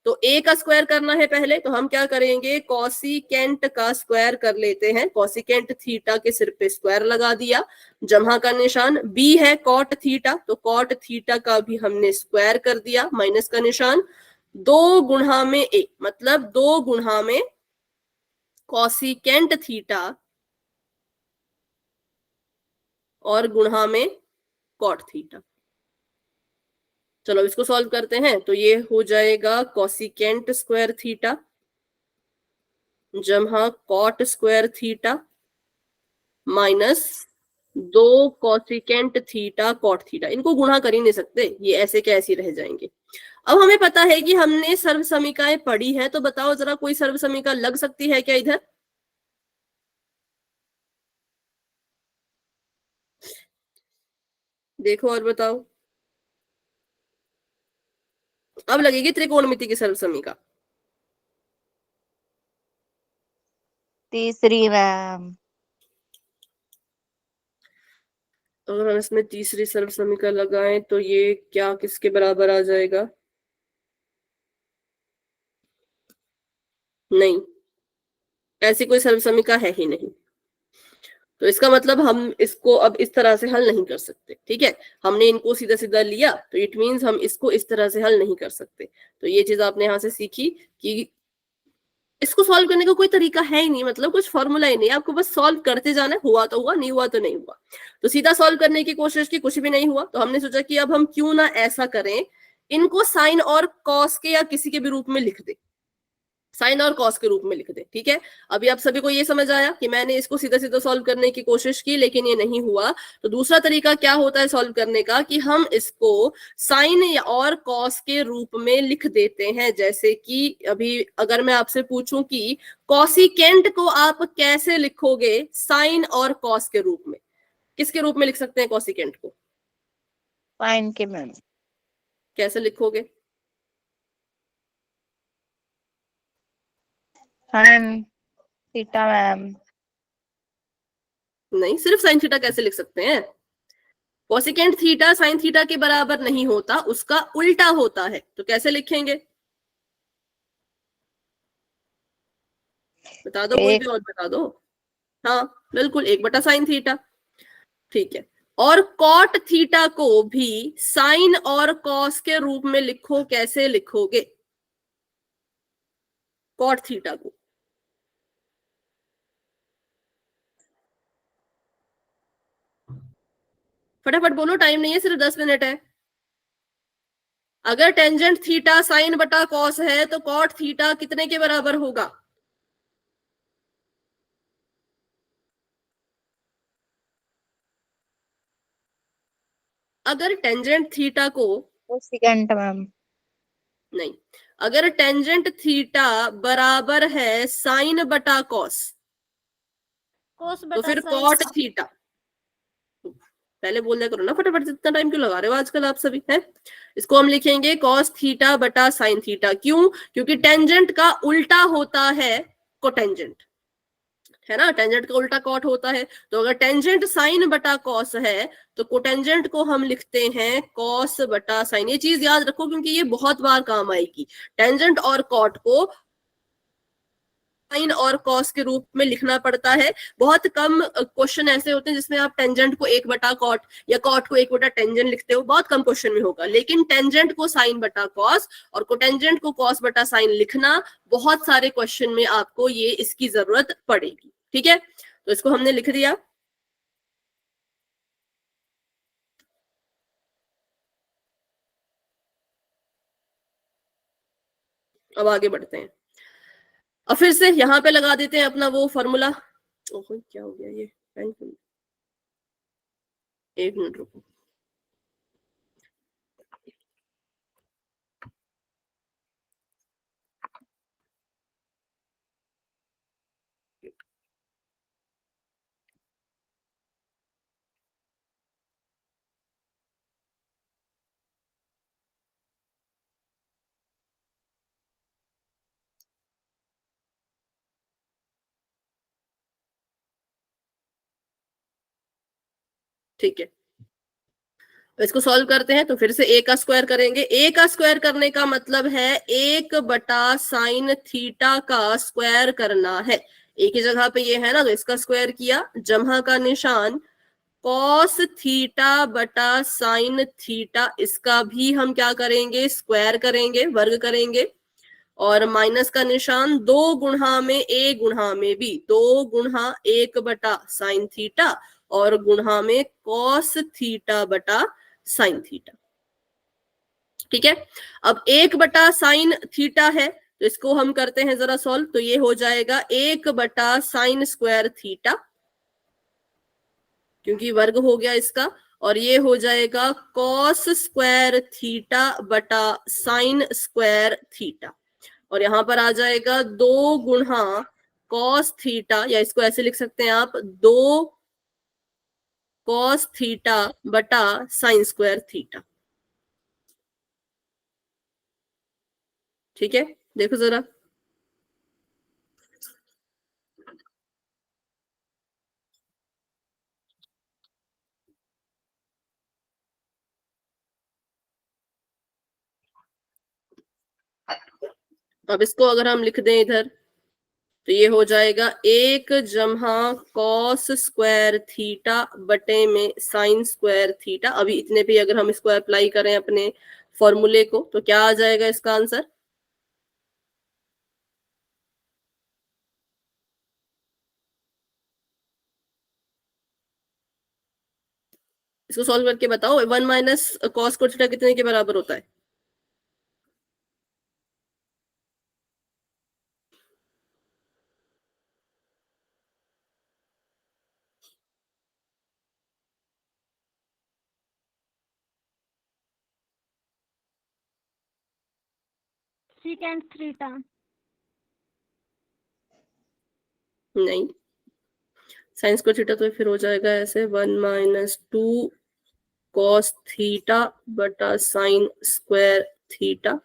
तो a का स्क्वायर करना है पहले, तो हम क्या करेंगे, कॉसिकेंट का स्क्वायर कर लेते हैं। कॉसिकेंट थीटा के सिर पे स्क्वायर लगा दिया, जमहा का निशान। b है कॉट थीटा, तो कॉट थीटा का भी हमने स्क्वायर कर दिया, माइनस का निशान। 2 गुणा में a, मतलब 2 गुणा में कॉसिकेंट थीटा और गुणा में कॉट थीटा। चलो इसको सॉल्व करते हैं, तो ये हो जाएगा कॉसिकेंट स्क्वायर थीटा जमहा cot square theta minus 2 cosecant theta cot theta. इनको गुणा कर ही नहीं सकते, ये ऐसे के ऐसे ही रह जाएंगे। अब हमें पता है कि हमने सर्व समीकाएं पढ़ी है, तो बताओ जरा कोई सर्व समीका लग सकती है क्या इधर? देखो और बताओ। अब लगेगी त्रिकोणमिति की सर्व समीका।
तीसरी मैम।
अगर हम इसमें तीसरी सर्व समीका लगाएं तो ये क्या किसके बराबर आ जाएगा? नहीं, ऐसी कोई सर्व समीका है ही नहीं। तो इसका मतलब हम इसको अब इस तरह से हल नहीं कर सकते, ठीक है। हमने इनको सीधा सीधा लिया, तो इट मींस हम इसको इस तरह से हल नहीं कर सकते। तो ये चीज आपने यहां से सीखी कि इसको सॉल्व करने का कोई तरीका है ही नहीं, मतलब कुछ फॉर्मूला ही नहीं, आपको बस सॉल्व करते जाना है, हुआ तो हुआ, नहीं हुआ तो नहीं हुआ। तो सीधा सॉल्व करने की कोशिश की, कुछ भी नहीं हुआ, तो हमने सोचा कि अब हम क्यों ना ऐसा करें, इनको साइन और कॉस के या किसी के भी रूप में लिख दे, साइन और कॉस के रूप में लिख दे, ठीक है। अभी आप सभी को ये समझ आया कि मैंने इसको सीधा सीधा सॉल्व करने की कोशिश की लेकिन ये नहीं हुआ। तो दूसरा तरीका क्या होता है सॉल्व करने का, कि हम इसको साइन या और कॉस के रूप में लिख देते हैं। जैसे कि अभी अगर मैं आपसे पूछूं कि कॉसिकेंट को आप कैसे लिखोगे साइन और कॉस के रूप में, किसके रूप में लिख सकते हैं कॉसिकेंट को?
साइन के मैम।
कैसे लिखोगे?
Sine theta ma'am.
नहीं, सिर्फ साइन थीटा कैसे लिख सकते हैं? कोसिकेंट थीटा साइन थीटा के बराबर नहीं होता, उसका उल्टा होता है। तो कैसे लिखेंगे? बता दो, कोई भी
एक
और बता दो। हाँ बिल्कुल, 1/sin थीटा, ठीक है। और कॉट थीटा को भी साइन और कॉस के रूप में लिखो, कैसे लिखोगे कॉट थीटा को? फटाफट बोलो, टाइम नहीं है, सिर्फ 10 मिनट है। अगर टेंजेंट थीटा साइन बटा कॉस है तो कॉट थीटा कितने के बराबर होगा? अगर टेंजेंट थीटा को,
कोसिकेंट मैम।
नहीं, अगर टेंजेंट थीटा बराबर है साइन बटा कॉस,
कोस
तो
बटा
फिर
साइन।
कॉट थीटा, पहले बोल दिया करो ना फटाफट, इतना टाइम क्यों लगा रहे हो आजकल आप सभी हैं? इसको हम लिखेंगे कॉस थीटा बटा साइन थीटा। क्यों? क्योंकि टेंजेंट का उल्टा होता है कोटेंजेंट, है ना, टेंजेंट का उल्टा कॉट होता है। तो अगर टेंजेंट साइन बटा कॉस है तो कोटेंजेंट को हम लिखते हैं कॉस बटा साइन। ये चीज याद रखो क्योंकि ये बहुत बार काम आएगी। टेंजेंट और कॉट को साइन और कॉस के रूप में लिखना पड़ता है। बहुत कम क्वेश्चन ऐसे होते हैं जिसमें आप टेंजेंट को 1/कॉट या कॉट को 1/टेंजेंट लिखते हो, बहुत कम क्वेश्चन में होगा। लेकिन टेंजेंट को साइन बटा कॉस और कोटेंजेंट को कॉस बटा साइन लिखना बहुत सारे क्वेश्चन में आपको ये इसकी जरूरत पड़ेगी, ठीक है। तो इसको हमने लिख दिया। अब आगे बढ़ते हैं। अब फिर से यहां पे लगा देते हैं अपना वो फॉर्मूला। ओहो क्या हो गया, ये पेन, एक मिनट रुको। ठीक है, तो इसको सॉल्व करते हैं। तो फिर से a का स्क्वायर करेंगे। a का स्क्वायर करने का मतलब है 1/sin थीटा का स्क्वायर करना है। एक ही जगह पे ये है ना, तो इसका स्क्वायर किया, जमहा का निशान cos थीटा बटा sin थीटा, इसका भी हम क्या करेंगे, स्क्वायर करेंगे, वर्ग करेंगे। और माइनस का निशान 2 गुणा में a गुणा में b, 2 गुणा 1/sin थीटा और गुणा में cos थीटा बटा sin थीटा। ठीक है, अब 1/sin थीटा है, तो इसको हम करते हैं जरा सॉल्व। तो ये हो जाएगा 1/sin स्क्वायर थीटा, क्योंकि वर्ग हो गया इसका, और ये हो जाएगा cos स्क्वायर थीटा बटा sin स्क्वायर थीटा। और यहां पर आ जाएगा 2 गुणा cos थीटा, या इसको ऐसे लिख सकते हैं आप, 2 cos थीटा बटा sin स्क्वायर थीटा। ठीक है, देखो जरा, अब इसको अगर हम लिख दें इधर, तो ये हो जाएगा 1 जमहा cos स्क्वायर थीटा बटे में sin स्क्वायर थीटा। अभी इतने पे अगर हम इसको अप्लाई करें अपने फॉर्मूले को, तो क्या आ जाएगा इसका आंसर? इसको सॉल्व करके बताओ, 1 माइनस cos स्क्वायर थीटा कितने के बराबर होता है?
Second theta.
नहीं, साइन स्क्वायर थीटा तो फिर हो जाएगा ऐसे 1 माइनस 2 cos थीटा बटा sin स्क्वायर थीटा।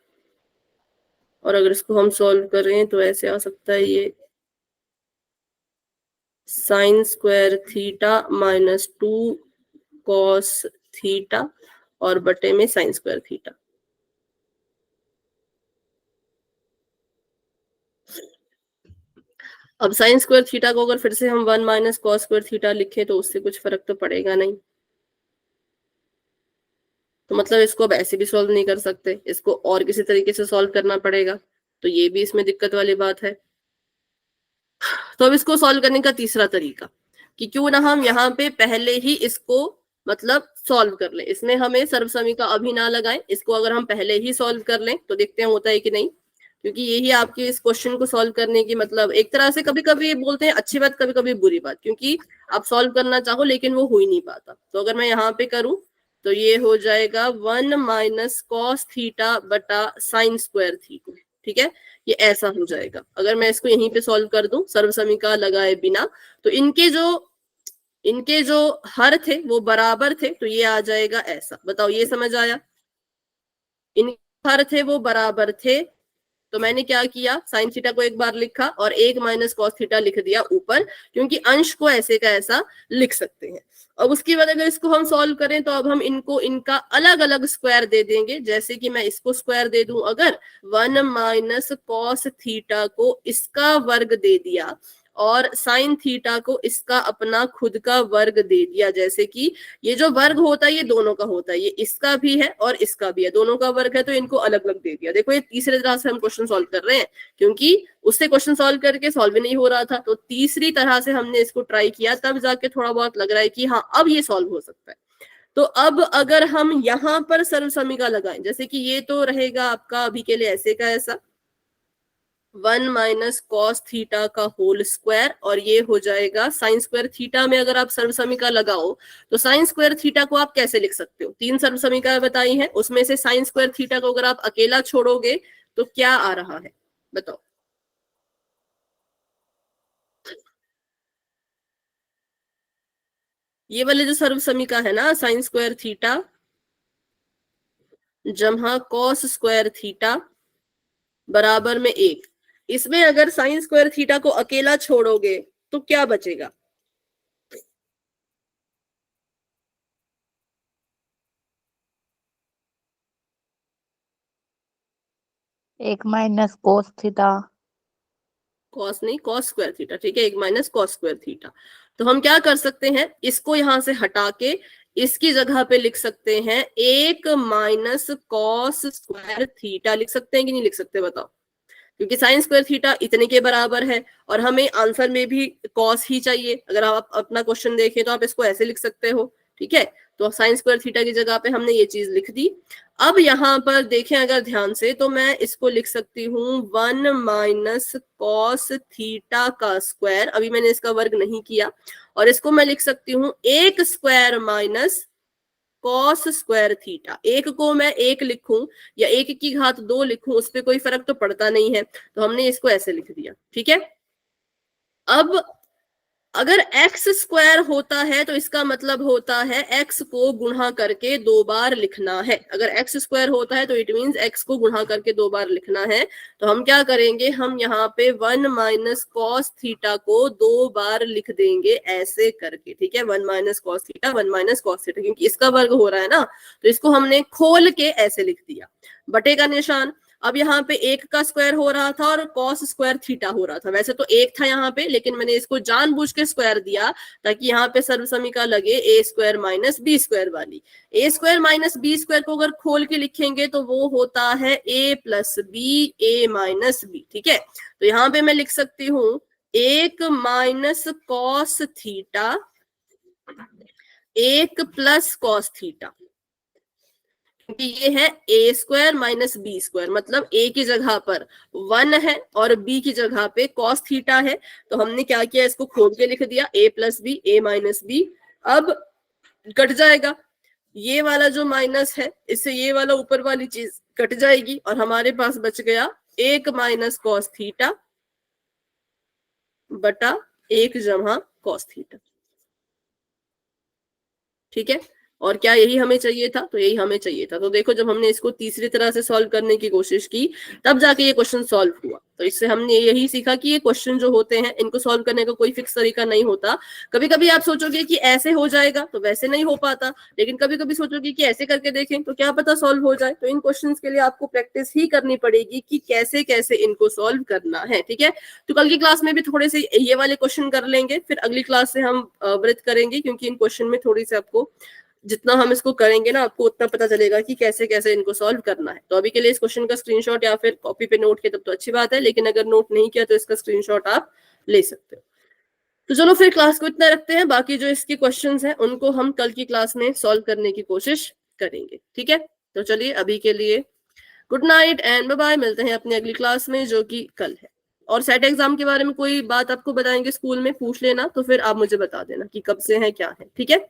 और अगर इसको हम सॉल्व करें तो ऐसे आ सकता है ये sin square theta minus 2 cos theta और बटे में sin स्क्वायर थीटा। अब sin स्क्वायर थीटा को अगर फिर से हम 1 माइनस cos स्क्वायर थीटा लिखें तो उससे कुछ फर्क तो पड़ेगा नहीं। तो मतलब इसको अब ऐसे भी सॉल्व नहीं कर सकते, इसको और किसी तरीके से सॉल्व करना पड़ेगा। तो ये भी इसमें दिक्कत वाली बात है। तो अब इसको सॉल्व करने का तीसरा तरीका, कि क्यों ना हम यहाँ पे पहले ही इसको मतलब सॉल्व कर लें, इसमें हमें सर्वसमीका अभी ना लगाएं, इसको अगर हम पहले ही सॉल्व कर लें तो देखते हैं होता है कि नहीं। क्योंकि यही आपके इस क्वेश्चन को सॉल्व करने की मतलब, एक तरह से कभी कभी बोलते हैं अच्छी बात, कभी कभी बुरी बात, क्योंकि आप सॉल्व करना चाहो लेकिन वो हो ही नहीं पाता। तो अगर मैं यहाँ पे करूं तो ये हो जाएगा 1 माइनस कॉस थीटा बटा साइन स्क्वायर थीटा। ठीक है, ये ऐसा हो जाएगा। अगर मैं इसको यहीं पे सॉल्व कर दूं सर्वसमीका लगाए बिना, तो इनके जो हर थे वो बराबर थे, तो ये आ जाएगा ऐसा। बताओ, ये समझ आया? इनके हर थे वो बराबर थे, तो मैंने क्या किया, साइन थीटा को एक बार लिखा और 1 माइनस कॉस थीटा लिख दिया ऊपर, क्योंकि अंश को ऐसे का ऐसा लिख सकते हैं। अब उसके बाद अगर इसको हम सॉल्व करें तो अब हम इनको इनका अलग अलग स्क्वायर दे देंगे। जैसे कि मैं इसको स्क्वायर दे दूं, अगर 1 माइनस कॉस थीटा को इसका वर्ग दे दिया और साइन थीटा को इसका अपना खुद का वर्ग दे दिया। जैसे कि ये जो वर्ग होता है ये दोनों का होता है, ये इसका भी है और इसका भी है, दोनों का वर्ग है, तो इनको अलग अलग दे दिया। देखो, ये तीसरे तरह से हम क्वेश्चन सॉल्व कर रहे हैं, क्योंकि उससे क्वेश्चन सॉल्व करके सॉल्व ही नहीं हो रहा था, तो तीसरी तरह से हमने इसको ट्राई किया, तब जाके थोड़ा बहुत लग रहा है कि हाँ अब ये सॉल्व हो सकता है। तो अब अगर हम यहाँ पर सर्वसमीका लगाएं, जैसे कि ये तो रहेगा आपका अभी के लिए ऐसे का ऐसा 1 माइनस कॉस थीटा का होल स्क्वायर, और ये हो जाएगा साइन स्क्वायर थीटा में अगर आप सर्वसमीका लगाओ तो साइन स्क्वायर थीटा को आप कैसे लिख सकते हो? 3 सर्वसमीका बताई हैं, उसमें से साइन स्क्वायर थीटा को अगर आप अकेला छोड़ोगे तो क्या आ रहा है, बताओ? ये वाले जो सर्वसमीका है ना, साइन स्क्वायर थीटा जमा कॉस स्क्वायर थीटा बराबर में 1, इसमें अगर साइन स्क्वायर थीटा को अकेला छोड़ोगे तो क्या बचेगा?
1 माइनस कोस थीटा।
कॉस नहीं, कॉस स्क्वायर थीटा, ठीक है, 1 माइनस कॉस स्क्वायर थीटा। तो हम क्या कर सकते हैं, इसको यहां से हटा के इसकी जगह पे लिख सकते हैं 1 माइनस कॉस स्क्वायर थीटा। लिख सकते हैं कि नहीं लिख सकते, बताओ? क्योंकि साइन स्क्वायर थीटा इतने के बराबर है और हमें आंसर में भी कॉस ही चाहिए। अगर आप अपना क्वेश्चन देखें तो आप इसको ऐसे लिख सकते हो, ठीक है। तो साइन स्क्वायर थीटा की जगह पे हमने ये चीज लिख दी। अब यहाँ पर देखें अगर ध्यान से, तो मैं इसको लिख सकती हूँ 1 माइनस कॉस थीटा का स्क्वायर, अभी मैंने इसका वर्ग नहीं किया, और इसको मैं लिख सकती हूँ 1 square minus cos square theta. एक को मैं 1 लिखूं या 1 की घात 2 लिखूं, उस पर कोई फर्क तो पड़ता नहीं है, तो हमने इसको ऐसे लिख दिया, ठीक है। अब अगर x स्क्वायर होता है तो इसका मतलब होता है x को गुणा करके 2 बार लिखना है। अगर x स्क्वायर होता है तो इट मींस x को गुणा करके 2 बार लिखना है। तो हम क्या करेंगे, हम यहाँ पे 1 माइनस कॉस थीटा को 2 बार लिख देंगे ऐसे करके, ठीक है। 1 minus cos theta, 1 minus cos theta, क्योंकि इसका वर्ग हो रहा है ना, तो इसको हमने खोल के ऐसे लिख दिया, बटे का निशान। अब यहाँ पे 1 का स्क्वायर हो रहा था और कॉस स्क्वायर थीटा हो रहा था। वैसे तो 1 था यहाँ पे, लेकिन मैंने इसको जानबूझ के स्क्वायर दिया ताकि यहाँ पे सर्वसमीका लगे a square minus b square वाली। a square minus b square को अगर खोल के लिखेंगे तो वो होता है a plus b, a minus b, ठीक है। तो यहाँ पे मैं लिख सकती हूँ 1 minus cos theta 1 plus cos theta, क्योंकि ये है a square minus b square, मतलब a की जगह पर 1 है और b की जगह पे cos थीटा है। तो हमने क्या किया, इसको खोल के लिख दिया a plus b, a minus b. अब कट जाएगा ये वाला जो माइनस है, इससे ये वाला ऊपर वाली चीज कट जाएगी और हमारे पास बच गया 1 माइनस कॉस थीटा बटा 1 जमा कॉस थीटा, ठीक है। और क्या यही हमें चाहिए था? तो यही हमें चाहिए था। तो देखो, जब हमने इसको तीसरी तरह से सॉल्व करने की कोशिश की तब जाके ये क्वेश्चन सॉल्व हुआ। तो इससे हमने यही सीखा कि ये क्वेश्चन जो होते हैं इनको सॉल्व करने का कोई फिक्स तरीका नहीं होता। कभी कभी आप सोचोगे कि ऐसे हो जाएगा तो वैसे नहीं हो पाता, लेकिन कभी कभी सोचोगे कि ऐसे करके देखें तो क्या पता सॉल्व हो जाए। तो इन क्वेश्चंस के लिए आपको प्रैक्टिस ही करनी पड़ेगी कि कैसे कैसे इनको सॉल्व करना है, ठीक है। तो कल की क्लास में भी थोड़े से ये वाले क्वेश्चन कर लेंगे, फिर अगली क्लास से हम वृत्त करेंगे, क्योंकि इन क्वेश्चन में थोड़ी सी आपको, जितना हम इसको करेंगे ना, आपको उतना पता चलेगा कि कैसे कैसे इनको सॉल्व करना है। तो अभी के लिए इस क्वेश्चन का स्क्रीनशॉट या फिर कॉपी पे नोट किया तब तो अच्छी बात है, लेकिन अगर नोट नहीं किया तो इसका स्क्रीनशॉट आप ले सकते हो। तो चलो फिर क्लास को इतना रखते हैं, बाकी जो इसके क्वेश्चंस हैं उनको हम कल की क्लास में सॉल्व करने की कोशिश करेंगे, ठीक है। तो चलिए अभी के लिए good night and bye bye, मिलते हैं अपनी अगली क्लास में जो कि कल है। और सेट एग्जाम के बारे में कोई बात आपको बताएंगे स्कूल में, पूछ लेना, तो फिर आप मुझे बता देना कि कब से है क्या है, ठीक है।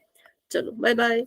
चलो बाय बाय।